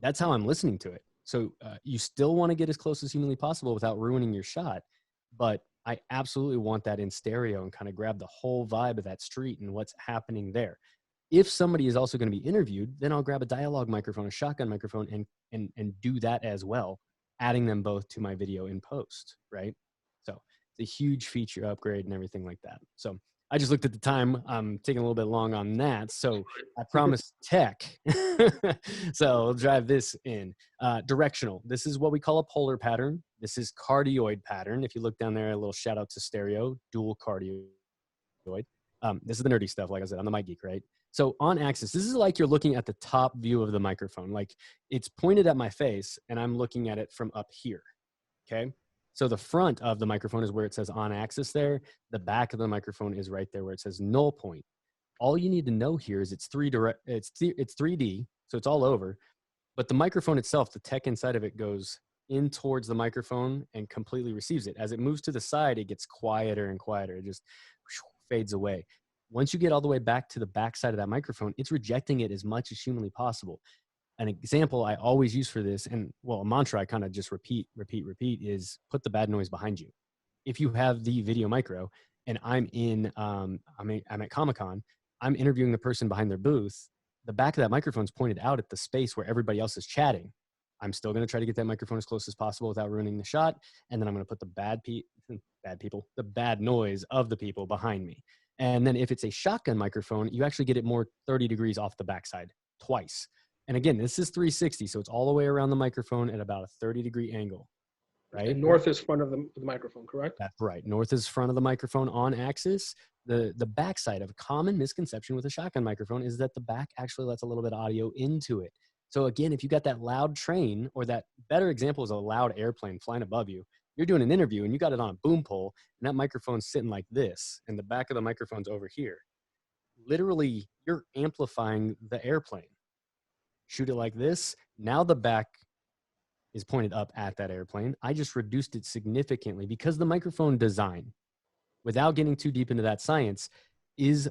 that's how I'm listening to it. So you still want to get as close as humanly possible without ruining your shot. But I absolutely want that in stereo and kind of grab the whole vibe of that street and what's happening there. If somebody is also going to be interviewed, then I'll grab a dialogue microphone, a shotgun microphone, and do that as well, adding them both to my video in post, right? So it's a huge feature upgrade and everything like that. So I just looked at the time. I'm taking a little bit long on that. So I promised tech. So I'll drive this in. Directional. This is what we call a polar pattern. This is cardioid pattern. If you look down there, a little shout out to stereo, dual cardioid. This is the nerdy stuff. Like I said, I'm the mic geek, right? So on axis, this is like you're looking at the top view of the microphone. Like it's pointed at my face and I'm looking at it from up here. Okay. So the front of the microphone is where it says on axis there. The back of the microphone is right there where it says null point. All you need to know here is it's 3D, so it's all over. But the microphone itself, the tech inside of it goes in towards the microphone and completely receives it. As it moves to the side, it gets quieter and quieter. It just fades away. Once you get all the way back to the back side of that microphone, it's rejecting it as much as humanly possible. An example I always use for this, and well, a mantra I kind of just repeat, is put the bad noise behind you. If you have the Video Micro and I'm at Comic-Con, I'm interviewing the person behind their booth, the back of that microphone is pointed out at the space where everybody else is chatting. I'm still going to try to get that microphone as close as possible without ruining the shot. And then I'm going to put the bad noise of the people behind me. And then if it's a shotgun microphone, you actually get it more 30 degrees off the backside twice. And again, this is 360, so it's all the way around the microphone at about a 30-degree angle, right? And north is front of the microphone, correct? That's right. North is front of the microphone on axis. The backside of a common misconception with a shotgun microphone is that the back actually lets a little bit of audio into it. So again, if you got that loud train, or that better example is a loud airplane flying above you, you're doing an interview and you got it on a boom pole and that microphone's sitting like this and the back of the microphone's over here. Literally, you're amplifying the airplane. Shoot it like this. Now the back is pointed up at that airplane. I just reduced it significantly because the microphone design, without getting too deep into that science, is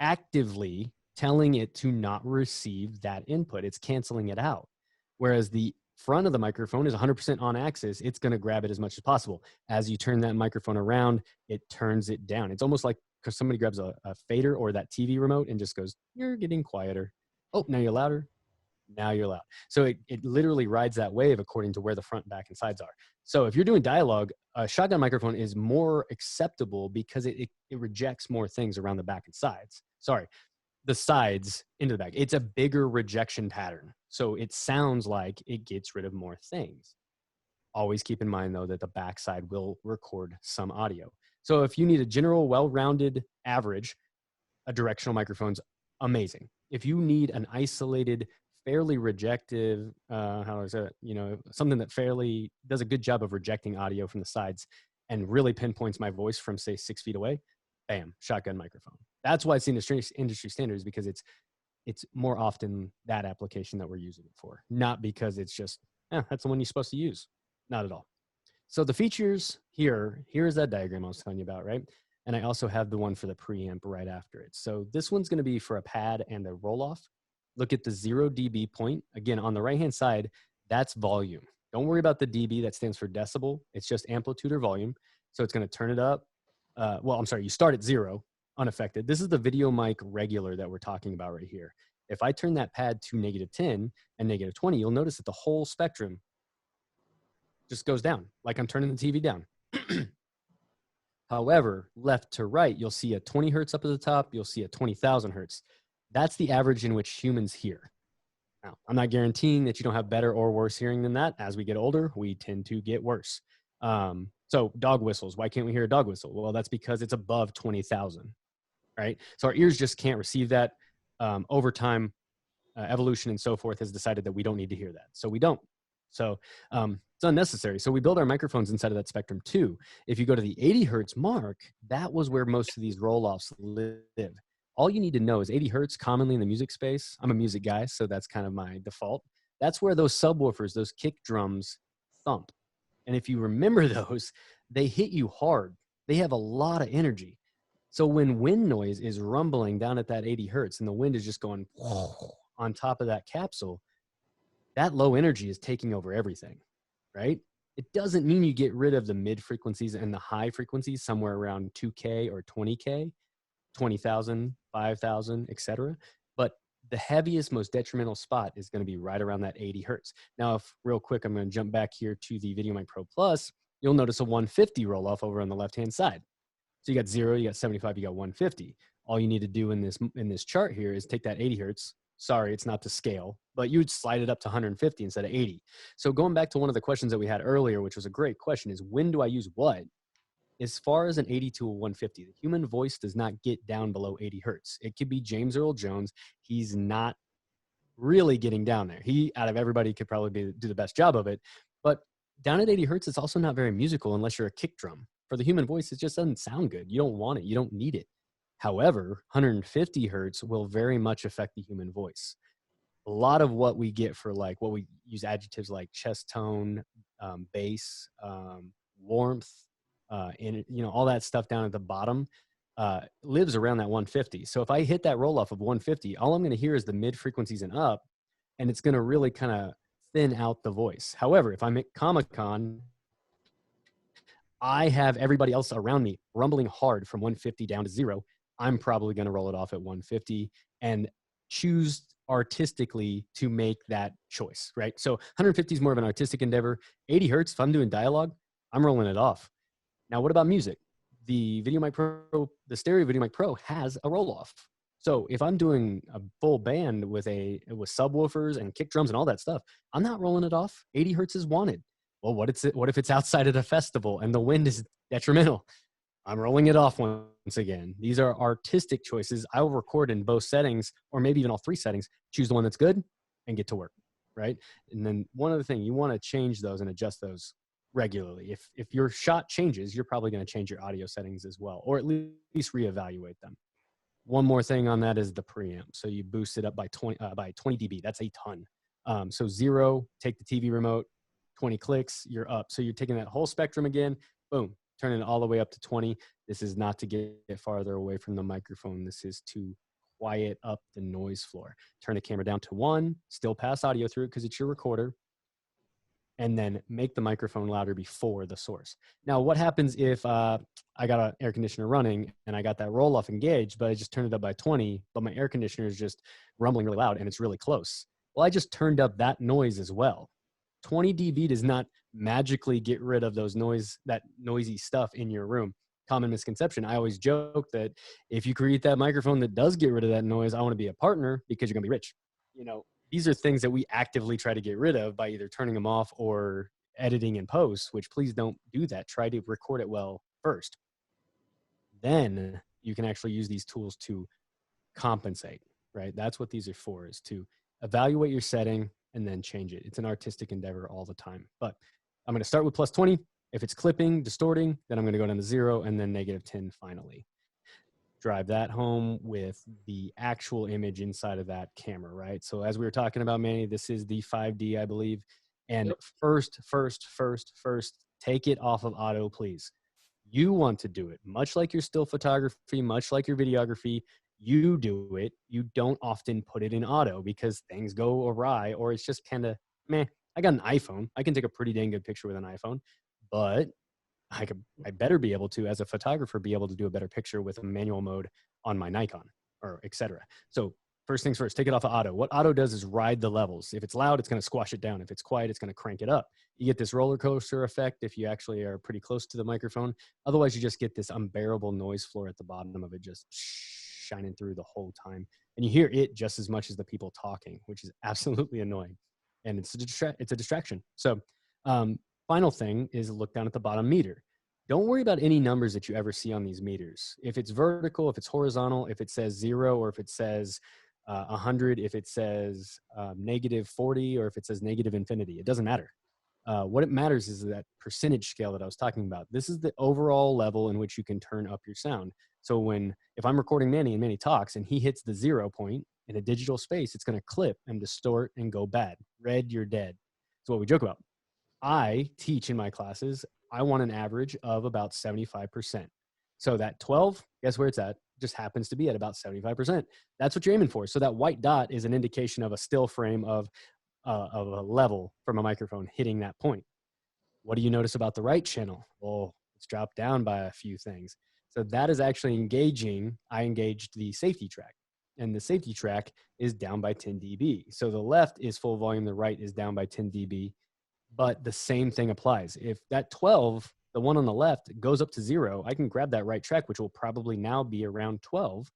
actively telling it to not receive that input. It's canceling it out. Whereas the front of the microphone is 100% on axis, it's going to grab it as much as possible. As you turn that microphone around, it turns it down. It's almost like because somebody grabs a fader or that TV remote and just goes, you're getting quieter. Oh, now you're louder. Now you're loud. So it literally rides that wave according to where the front, back, and sides are. So if you're doing dialogue, a shotgun microphone is more acceptable because it rejects more things around the back and sides. Sorry, the sides into the back. It's a bigger rejection pattern. So it sounds like it gets rid of more things. Always keep in mind, though, that the backside will record some audio. So if you need a general, well-rounded average, a directional microphone's amazing. If you need an isolated, fairly rejective, how is it? You know, something that fairly does a good job of rejecting audio from the sides and really pinpoints my voice from, say, 6 feet away, bam, shotgun microphone. That's why it's industry standards, because it's more often that application that we're using it for, not because it's just, that's the one you're supposed to use. Not at all. So the features here's that diagram I was telling you about, right? And I also have the one for the preamp right after it. So this one's going to be for a pad and a roll-off. Look at the 0 dB point. Again, on the right-hand side, that's volume. Don't worry about the dB. That stands for decibel. It's just amplitude or volume. So it's going to turn it up. You start at 0, unaffected. This is the video mic regular that we're talking about right here. If I turn that pad to -10 and -20, you'll notice that the whole spectrum just goes down, like I'm turning the TV down. However, left to right, you'll see a 20 hertz up at the top. You'll see a 20,000 hertz. That's the average in which humans hear. Now, I'm not guaranteeing that you don't have better or worse hearing than that. As we get older, we tend to get worse. So dog whistles, why can't we hear a dog whistle? Well, that's because it's above 20,000, right? So our ears just can't receive that. Over time, evolution and so forth has decided that we don't need to hear that. So we don't. So it's unnecessary. So we build our microphones inside of that spectrum too. If you go to the 80 hertz mark, that was where most of these roll-offs live. All you need to know is 80 hertz commonly in the music space. I'm a music guy, so that's kind of my default. That's where those subwoofers, those kick drums thump. And if you remember those, they hit you hard. They have a lot of energy. So when wind noise is rumbling down at that 80 hertz and the wind is just going on top of that capsule, that low energy is taking over everything, right? It doesn't mean you get rid of the mid frequencies and the high frequencies somewhere around 2K or 20K, 20,000, 5,000, etc. But the heaviest, most detrimental spot is going to be right around that 80 hertz. Now, if real quick, I'm going to jump back here to the VideoMic Pro Plus, you'll notice a 150 roll off over on the left-hand side. So you got 0, you got 75, you got 150. All you need to do in this chart here is take that 80 hertz. Sorry, it's not to scale, but you'd slide it up to 150 instead of 80. So going back to one of the questions that we had earlier, which was a great question, is when do I use what? As far as an 80 to a 150, the human voice does not get down below 80 hertz. It could be James Earl Jones. He's not really getting down there. He, out of everybody, could probably do the best job of it. But down at 80 hertz, it's also not very musical unless you're a kick drum. For the human voice, it just doesn't sound good. You don't want it. You don't need it. However, 150 hertz will very much affect the human voice. A lot of what we get for like what we use adjectives like chest tone, bass, warmth, and all that stuff down at the bottom lives around that 150. So if I hit that roll off of 150, all I'm going to hear is the mid frequencies and up, and it's going to really kind of thin out the voice. However, if I'm at Comic-Con, I have everybody else around me rumbling hard from 150 down to 0. I'm probably going to roll it off at 150 and choose artistically to make that choice, right? So 150 is more of an artistic endeavor. 80 hertz, if I'm doing dialogue, I'm rolling it off. Now, what about music? The VideoMic Pro, the stereo VideoMic Pro has a roll off. So if I'm doing a full band with subwoofers and kick drums and all that stuff, I'm not rolling it off. 80 hertz is wanted. Well, what if it's outside at a festival and the wind is detrimental? I'm rolling it off once again. These are artistic choices. I will record in both settings, or maybe even all 3 settings, choose the one that's good and get to work, right? And then one other thing, you want to change those and adjust those regularly. If your shot changes, you're probably going to change your audio settings as well, or at least reevaluate them. One more thing on that is the preamp. So you boost it up by 20 dB. That's a ton. So 0, take the TV remote, 20 clicks, you're up. So you're taking that whole spectrum again, boom, turning it all the way up to 20. This is not to get farther away from the microphone. This is to quiet up the noise floor. Turn the camera down to 1, still pass audio through it because it's your recorder. and then make the microphone louder before the source. Now, what happens if I got an air conditioner running and I got that roll off engaged, but I just turned it up by 20, but my air conditioner is just rumbling really loud and it's really close? Well, I just turned up that noise as well. 20 dB does not magically get rid of that noisy stuff in your room. Common misconception. I always joke that if you create that microphone that does get rid of that noise, I want to be a partner because you're going to be rich. These are things that we actively try to get rid of by either turning them off or editing in post, which please don't do that. Try to record it well first. Then you can actually use these tools to compensate, right? That's what these are for, is to evaluate your setting and then change it. It's an artistic endeavor all the time. But I'm going to start with plus 20. If it's clipping, distorting, then I'm going to go down to 0 and then -10 finally. Drive that home with the actual image inside of that camera, right? So as we were talking about, Manny, this is the 5D, I believe. And Yep. first, take it off of auto, please. You want to do it, much like your still photography, much like your videography. You do it. You don't often put it in auto because things go awry, or it's just kind of meh. I got an iPhone. I can take a pretty dang good picture with an iPhone, but I better be able to, as a photographer, be able to do a better picture with a manual mode on my Nikon, or etc. So first things first, take it off of auto. What auto does is ride the levels. If it's loud, it's going to squash it down. If it's quiet, it's going to crank it up. You get this roller coaster effect if you actually are pretty close to the microphone. Otherwise, you just get this unbearable noise floor at the bottom of it, just shining through the whole time. And you hear it just as much as the people talking, which is absolutely annoying. And it's a distraction. So final thing is look down at the bottom meter. Don't worry about any numbers that you ever see on these meters. If it's vertical, if it's horizontal, if it says 0, or if it says 100, if it says -40, or if it says -infinity, it doesn't matter. What it matters is that percentage scale that I was talking about. This is the overall level in which you can turn up your sound. So if I'm recording Manny and Manny talks and he hits the 0 point in a digital space, it's going to clip and distort and go bad. Red, you're dead. That's what we joke about. I teach in my classes, I want an average of about 75%. So that 12, guess where it's at? Just happens to be at about 75%. That's what you're aiming for. So that white dot is an indication of a still frame of a level from a microphone hitting that point. What do you notice about the right channel? Well, it's dropped down by a few things. So that is actually engaging. I engaged the safety track, and the safety track is down by 10 dB. So the left is full volume, the right is down by 10 dB. But the same thing applies. If that 12, the one on the left, goes up to 0, I can grab that right track, which will probably now be around 12,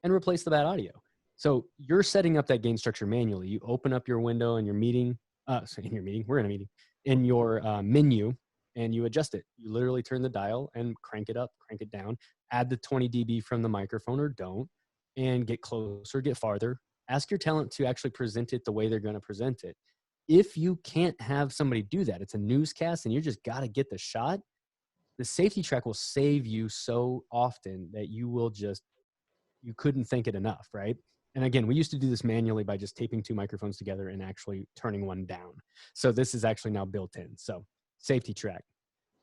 and replace the bad audio. So you're setting up that gain structure manually. You open up your window in your meeting, we're in a meeting, in your menu, and you adjust it. You literally turn the dial and crank it up, crank it down, add the 20 dB from the microphone or don't, and get closer, get farther. Ask your talent to actually present it the way they're going to present it. If you can't have somebody do that, it's a newscast and you just got to get the shot, the safety track will save you so often that you couldn't think it enough, right? And again, we used to do this manually by just taping 2 microphones together and actually turning one down. So this is actually now built in. So safety track.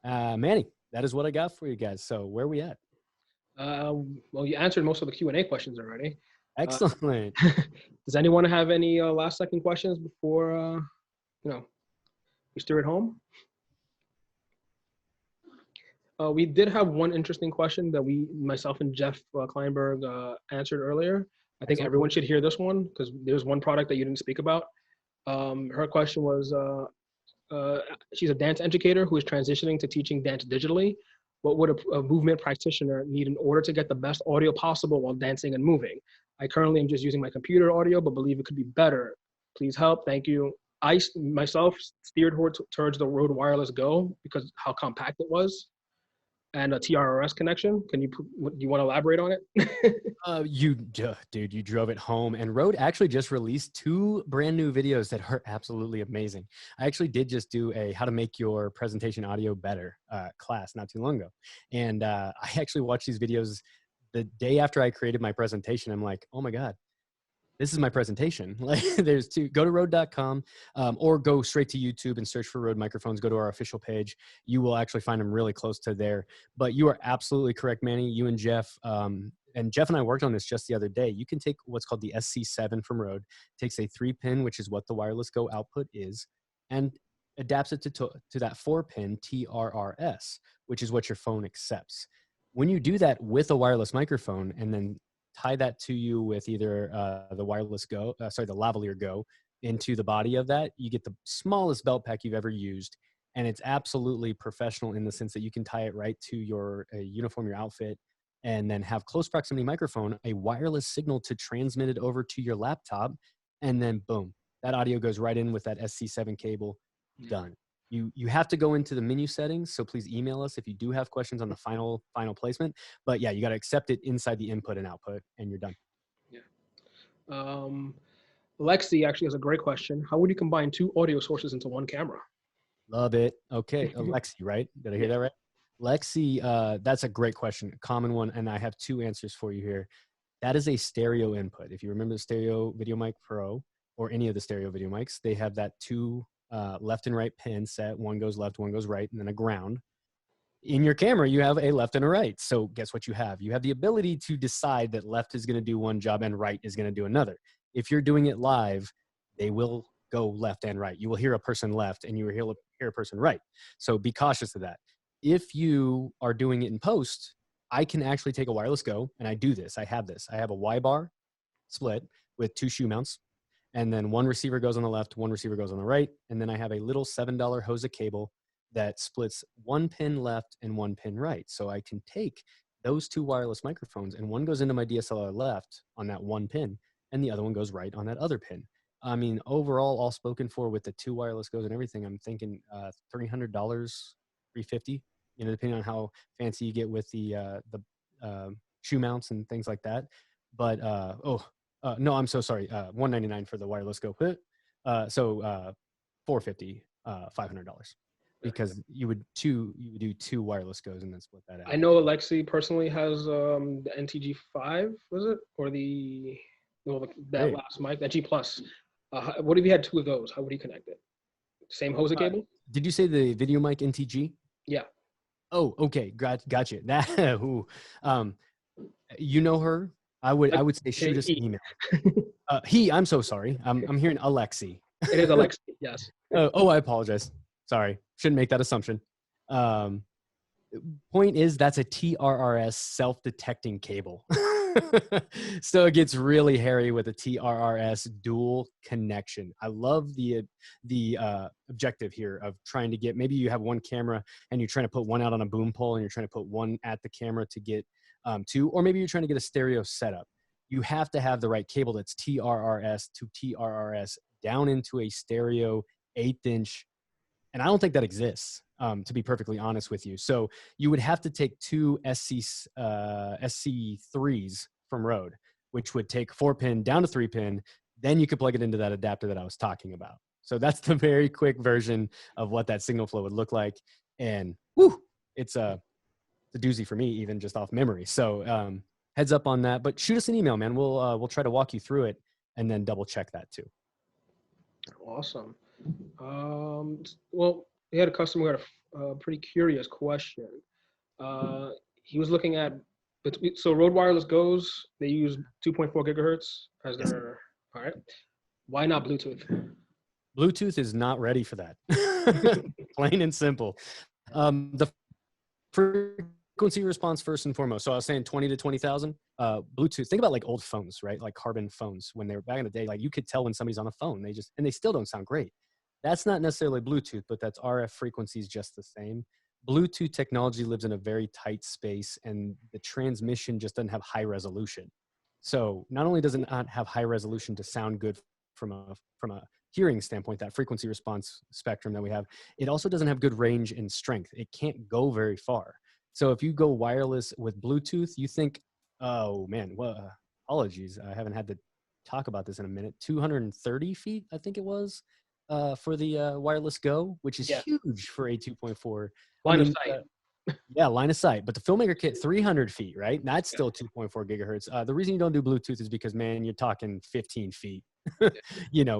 Manny, that is what I got for you guys. So where are we at? Well, you answered most of the Q&A questions already. Excellent. Does anyone have any last second questions before we steer it home? We did have one interesting question that myself and Jeff Kleinberg answered earlier. I think Excellent. everyone should hear this one because there's one product that you didn't speak about. Her question was, she's a dance educator who is transitioning to teaching dance digitally. What would a movement practitioner need in order to get the best audio possible while dancing and moving? I currently am just using my computer audio, but believe it could be better. Please help. Thank you. I myself steered towards the Rode WirelessGo because how compact it was and a TRRS connection. Do you want to elaborate on it? Dude, you drove it home. And Rode actually just released 2 brand new videos that are absolutely amazing. I actually did just do a how to make your presentation audio better class not too long ago. And I actually watched these videos the day after I created my presentation. I'm like, oh my God, this is my presentation. Like, there's 2. Go to Rode.com or go straight to YouTube and search for Rode microphones. Go to our official page. You will actually find them really close to there. But you are absolutely correct, Manny. You and Jeff, and Jeff and I worked on this just the other day. You can take what's called the SC7 from Rode. It takes a 3-pin, which is what the WirelessGo output is, and adapts it to that 4-pin TRRS, which is what your phone accepts. When you do that with a wireless microphone and then tie that to you with either the the lavalier Go into the body of that, you get the smallest belt pack you've ever used. And it's absolutely professional in the sense that you can tie it right to your uniform, your outfit, and then have close proximity microphone, a wireless signal to transmit it over to your laptop. And then boom, that audio goes right in with that SC7 cable. Done. You have to go into the menu settings, so please email us if you do have questions on the final placement. But yeah, you got to accept it inside the input and output, and you're done. Yeah. Lexi actually has a great question. How would you combine 2 audio sources into one camera? Love it. Okay, Lexi, right? Did I hear that right? Lexi, that's a great question, a common one, and I have 2 answers for you here. That is a stereo input. If you remember the Stereo Video Mic Pro or any of the stereo video mics, they have that 2 left and right pin set. One goes left, one goes right, and then a ground. In your camera, you have a left and a right. So guess what you have? You have the ability to decide that left is going to do one job and right is going to do another. If you're doing it live, they will go left and right. You will hear a person left and you will hear a person right. So be cautious of that. If you are doing it in post, I can actually take a WirelessGo, and I do this. I have this. I have a Y-bar split with 2 shoe mounts. And then one receiver goes on the left, one receiver goes on the right. And then I have a little $7 Hosa cable that splits 1 pin left and 1 pin right. So I can take those 2 wireless microphones, and one goes into my DSLR left on that 1 pin, and the other one goes right on that other pin. I mean, overall, all spoken for with the 2 WirelessGos and everything, I'm thinking $300, $350, depending on how fancy you get with the shoe mounts and things like that. But no, I'm so sorry. $199 for the WirelessGo. So $450, $500, because you would do 2 WirelessGos and then split that out. I know Alexi personally has the NTG5, was it, or that last mic, that G Plus. What if you had 2 of those? How would you connect it? Same Hosa cable? Did you say the Video Mic NTG? Yeah. Oh, okay, gotcha. That you know her. I would say shoot us an email. I'm so sorry. I'm hearing Alexi. It is Alexi, yes. I apologize. Sorry. Shouldn't make that assumption. Point is, that's a TRRS self-detecting cable. So it gets really hairy with a TRRS dual connection. I love the objective here of trying to get, maybe you have 1 camera and you're trying to put one out on a boom pole and you're trying to put one at the camera to get 2, or maybe you're trying to get a stereo setup. You have to have the right cable that's TRRS to TRRS down into a stereo 1/8". And I don't think that exists, to be perfectly honest with you. So you would have to take 2 SC3s from Rode, which would take 4-pin down to 3-pin. Then you could plug it into that adapter that I was talking about. So that's the very quick version of what that signal flow would look like. And it's a doozy for me, even just off memory. So heads up on that. But shoot us an email, man. We'll try to walk you through it and then double check that too. Awesome. Well, we had a customer who had a pretty curious question. He was looking at, so Rode WirelessGos, they use 2.4 gigahertz as their, all right. Why not Bluetooth? Bluetooth is not ready for that. Plain and simple. The frequency response first and foremost. So I was saying 20 to 20,000. Bluetooth, think about like old phones, right? Like carbon phones when they were back in the day, like you could tell when somebody's on the phone. They still don't sound great. That's not necessarily Bluetooth, but that's RF frequencies just the same. Bluetooth technology lives in a very tight space, and the transmission just doesn't have high resolution. So not only does it not have high resolution to sound good from a hearing standpoint, that frequency response spectrum that we have, it also doesn't have good range and strength. It can't go very far. So if you go wireless with Bluetooth, you think, oh man, well, apologies, I haven't had to talk about this in a minute. 230 feet, I think it was. For the WirelessGo, which is huge for a 2.4. Line of sight. Yeah, line of sight. But the Filmmaker Kit, 300 feet, right? That's still 2.4 gigahertz. The reason you don't do Bluetooth is because, man, you're talking 15 feet.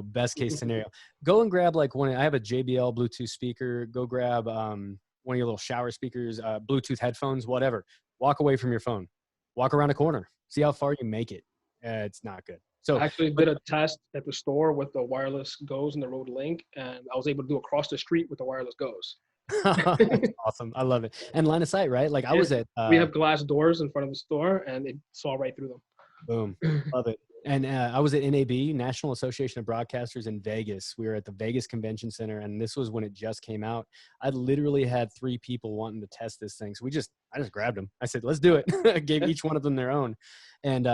Best case scenario. Go and grab like I have a JBL Bluetooth speaker. Go grab one of your little shower speakers, Bluetooth headphones, whatever. Walk away from your phone. Walk around a corner. See how far you make it. It's not good. I actually did a test at the store with the wireless goes and the Rode Link, and I was able to do across the street with the wireless goes. That's awesome. I love it. And line of sight, right? Like I was at We have glass doors in front of the store, and it saw right through boom. Love it. And I was at NAB, National Association of Broadcasters in Vegas. We were at the Vegas Convention Center, and this was when it just came out. I literally had 3 people wanting to test this thing. So I just grabbed them. I said, let's do it. I gave each one of them their own. And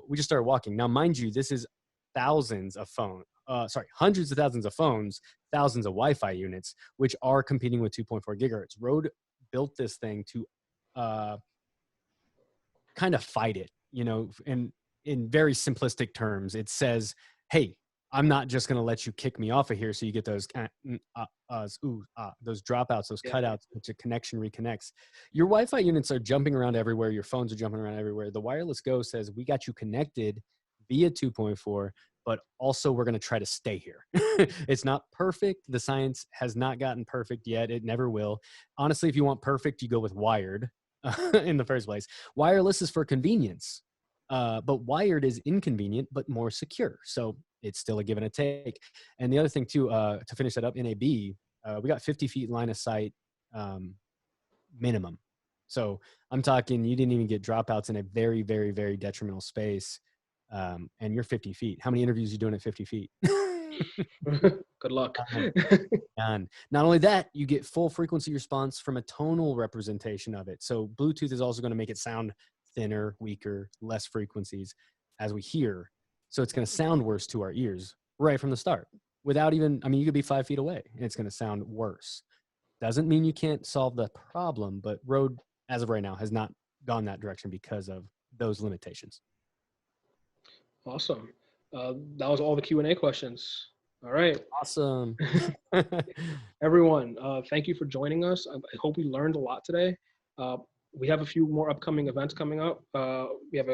we just started walking. Now, mind you, this is hundreds of thousands of phones, thousands of Wi-Fi units, which are competing with 2.4 gigahertz. Rode built this thing to kind of fight it, and in very simplistic terms, it says, hey, I'm not just going to let you kick me off of here so you get those those dropouts, those cutouts, which a connection reconnects. Your Wi-Fi units are jumping around everywhere. Your phones are jumping around everywhere. The WirelessGo says, we got you connected via 2.4, but also we're going to try to stay here. It's not perfect. The science has not gotten perfect yet. It never will. Honestly, if you want perfect, you go with wired in the first place. Wireless is for convenience. But wired is inconvenient, but more secure. So it's still a give and a take. And the other thing too, to finish that up, NAB, we got 50 feet line of sight minimum. So I'm talking, you didn't even get dropouts in a very, very, very detrimental space. And you're 50 feet. How many interviews are you doing at 50 feet? Good luck. And not only that, you get full frequency response from a tonal representation of it. So Bluetooth is also going to make it sound thinner, weaker, less frequencies as we hear. So it's going to sound worse to our ears right from the start without even, you could be 5 feet away and it's going to sound worse. Doesn't mean you can't solve the problem, but Rode, as of right now, has not gone that direction because of those limitations. Awesome. That was all the Q&A questions. All right. Awesome. Everyone, thank you for joining us. I hope we learned a lot today. We have a few more upcoming events coming up. We have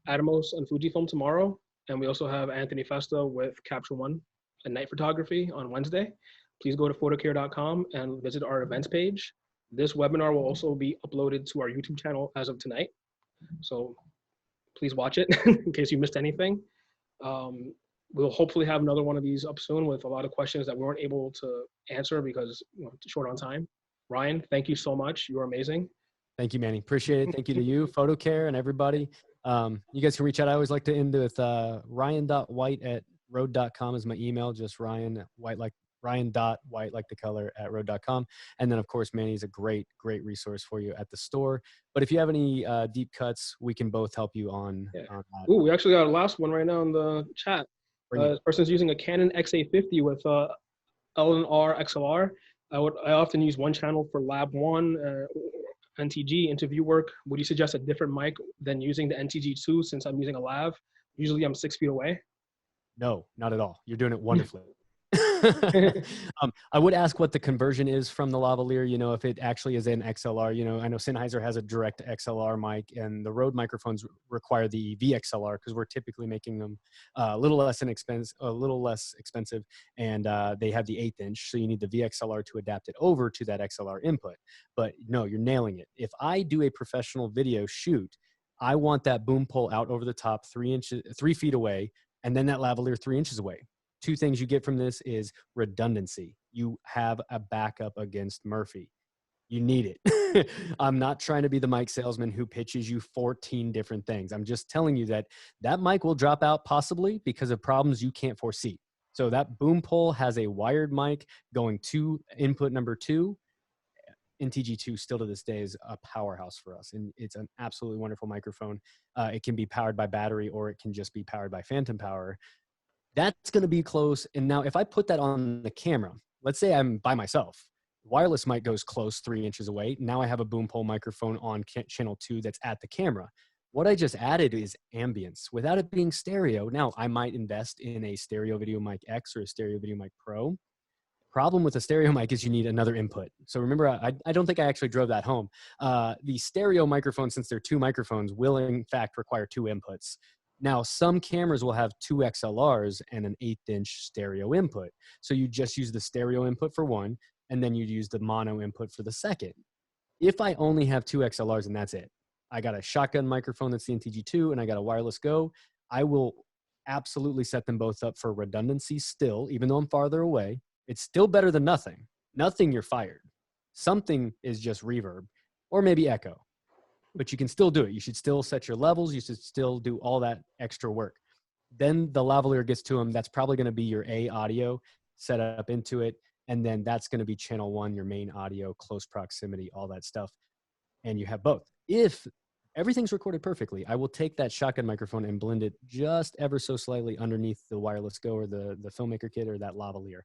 Atomos and Fujifilm tomorrow, and we also have Anthony Festa with Capture One and night photography on Wednesday. Please go to photocare.com and visit our events page. This webinar will also be uploaded to our YouTube channel as of tonight. So please watch it in case you missed anything. We'll hopefully have another one of these up soon with a lot of questions that we weren't able to answer because it's short on time. Ryan, thank you so much. You are amazing. Thank you, Manny. Appreciate it. Thank you to you, PhotoCare, and everybody. You guys can reach out. I always like to end with ryan.white@rode.com is my email. Just ryan.white like the color at rode.com. And then, of course, Manny is a great, great resource for you at the store. But if you have any deep cuts, we can both help you on. Ooh, we actually got a last one right now in the chat. This person's using a Canon XA50 with L&R XLR. I often use one channel for Lab 1, NTG, interview work. Would you suggest a different mic than using the NTG2 since I'm using a lav? Usually I'm 6 feet away. No, not at all. You're doing it wonderfully. I would ask what the conversion is from the lavalier, if it actually is an XLR. I know Sennheiser has a direct XLR mic, and the Rode microphones require the VXLR because we're typically making them a little less expensive, and they have the 1/8 inch, so you need the VXLR to adapt it over to that XLR input. But no, you're nailing it. If I do a professional video shoot, I want that boom pole out over the top 3 feet away, and then that lavalier 3 inches away. 2 things you get from this is redundancy. You have a backup against Murphy. You need it. I'm not trying to be the mic salesman who pitches you 14 different things. I'm just telling you that mic will drop out possibly because of problems you can't foresee. So that boom pole has a wired mic going to input number 2. NTG2 still to this day is a powerhouse for us, and it's an absolutely wonderful microphone. It can be powered by battery, or it can just be powered by phantom power. That's going to be close. And now if I put that on the camera, let's say I'm by myself, wireless mic goes close 3 inches away. Now I have a boom pole microphone on channel 2 that's at the camera. What I just added is ambience without it being stereo. Now I might invest in a stereo video mic X or a stereo video mic Pro. Problem with a stereo mic is you need another input. So remember, I don't think I actually drove that home. The stereo microphone, since they're 2 microphones, will in fact require 2 inputs. Now, some cameras will have 2 XLRs and an 1/8 inch stereo input. So you just use the stereo input for one, and then you use the mono input for the second. If I only have 2 XLRs and that's it, I got a shotgun microphone that's the NTG2, and I got a WirelessGo, I will absolutely set them both up for redundancy still, even though I'm farther away. It's still better than nothing. Nothing, you're fired. Something is just reverb or maybe echo, but you can still do it. You should still set your levels. You should still do all that extra work. Then the lavalier gets to them. That's probably going to be your A audio set up into it. And then that's going to be channel 1, your main audio, close proximity, all that stuff. And you have both. If everything's recorded perfectly, I will take that shotgun microphone and blend it just ever so slightly underneath the WirelessGo or the Filmmaker kit or that lavalier,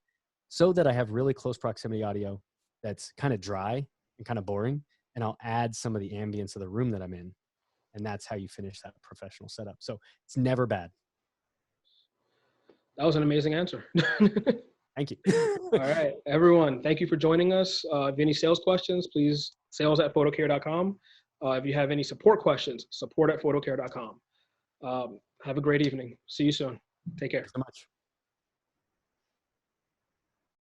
so that I have really close proximity audio that's kind of dry and kind of boring. And I'll add some of the ambience of the room that I'm in. And that's how you finish that professional setup. So it's never bad. That was an amazing answer. Thank you. All right, everyone, thank you for joining us. If you have any sales questions, please sales@photocare.com. If you have any support questions, support@photocare.com. Have a great evening. See you soon. Take care. Thanks so much.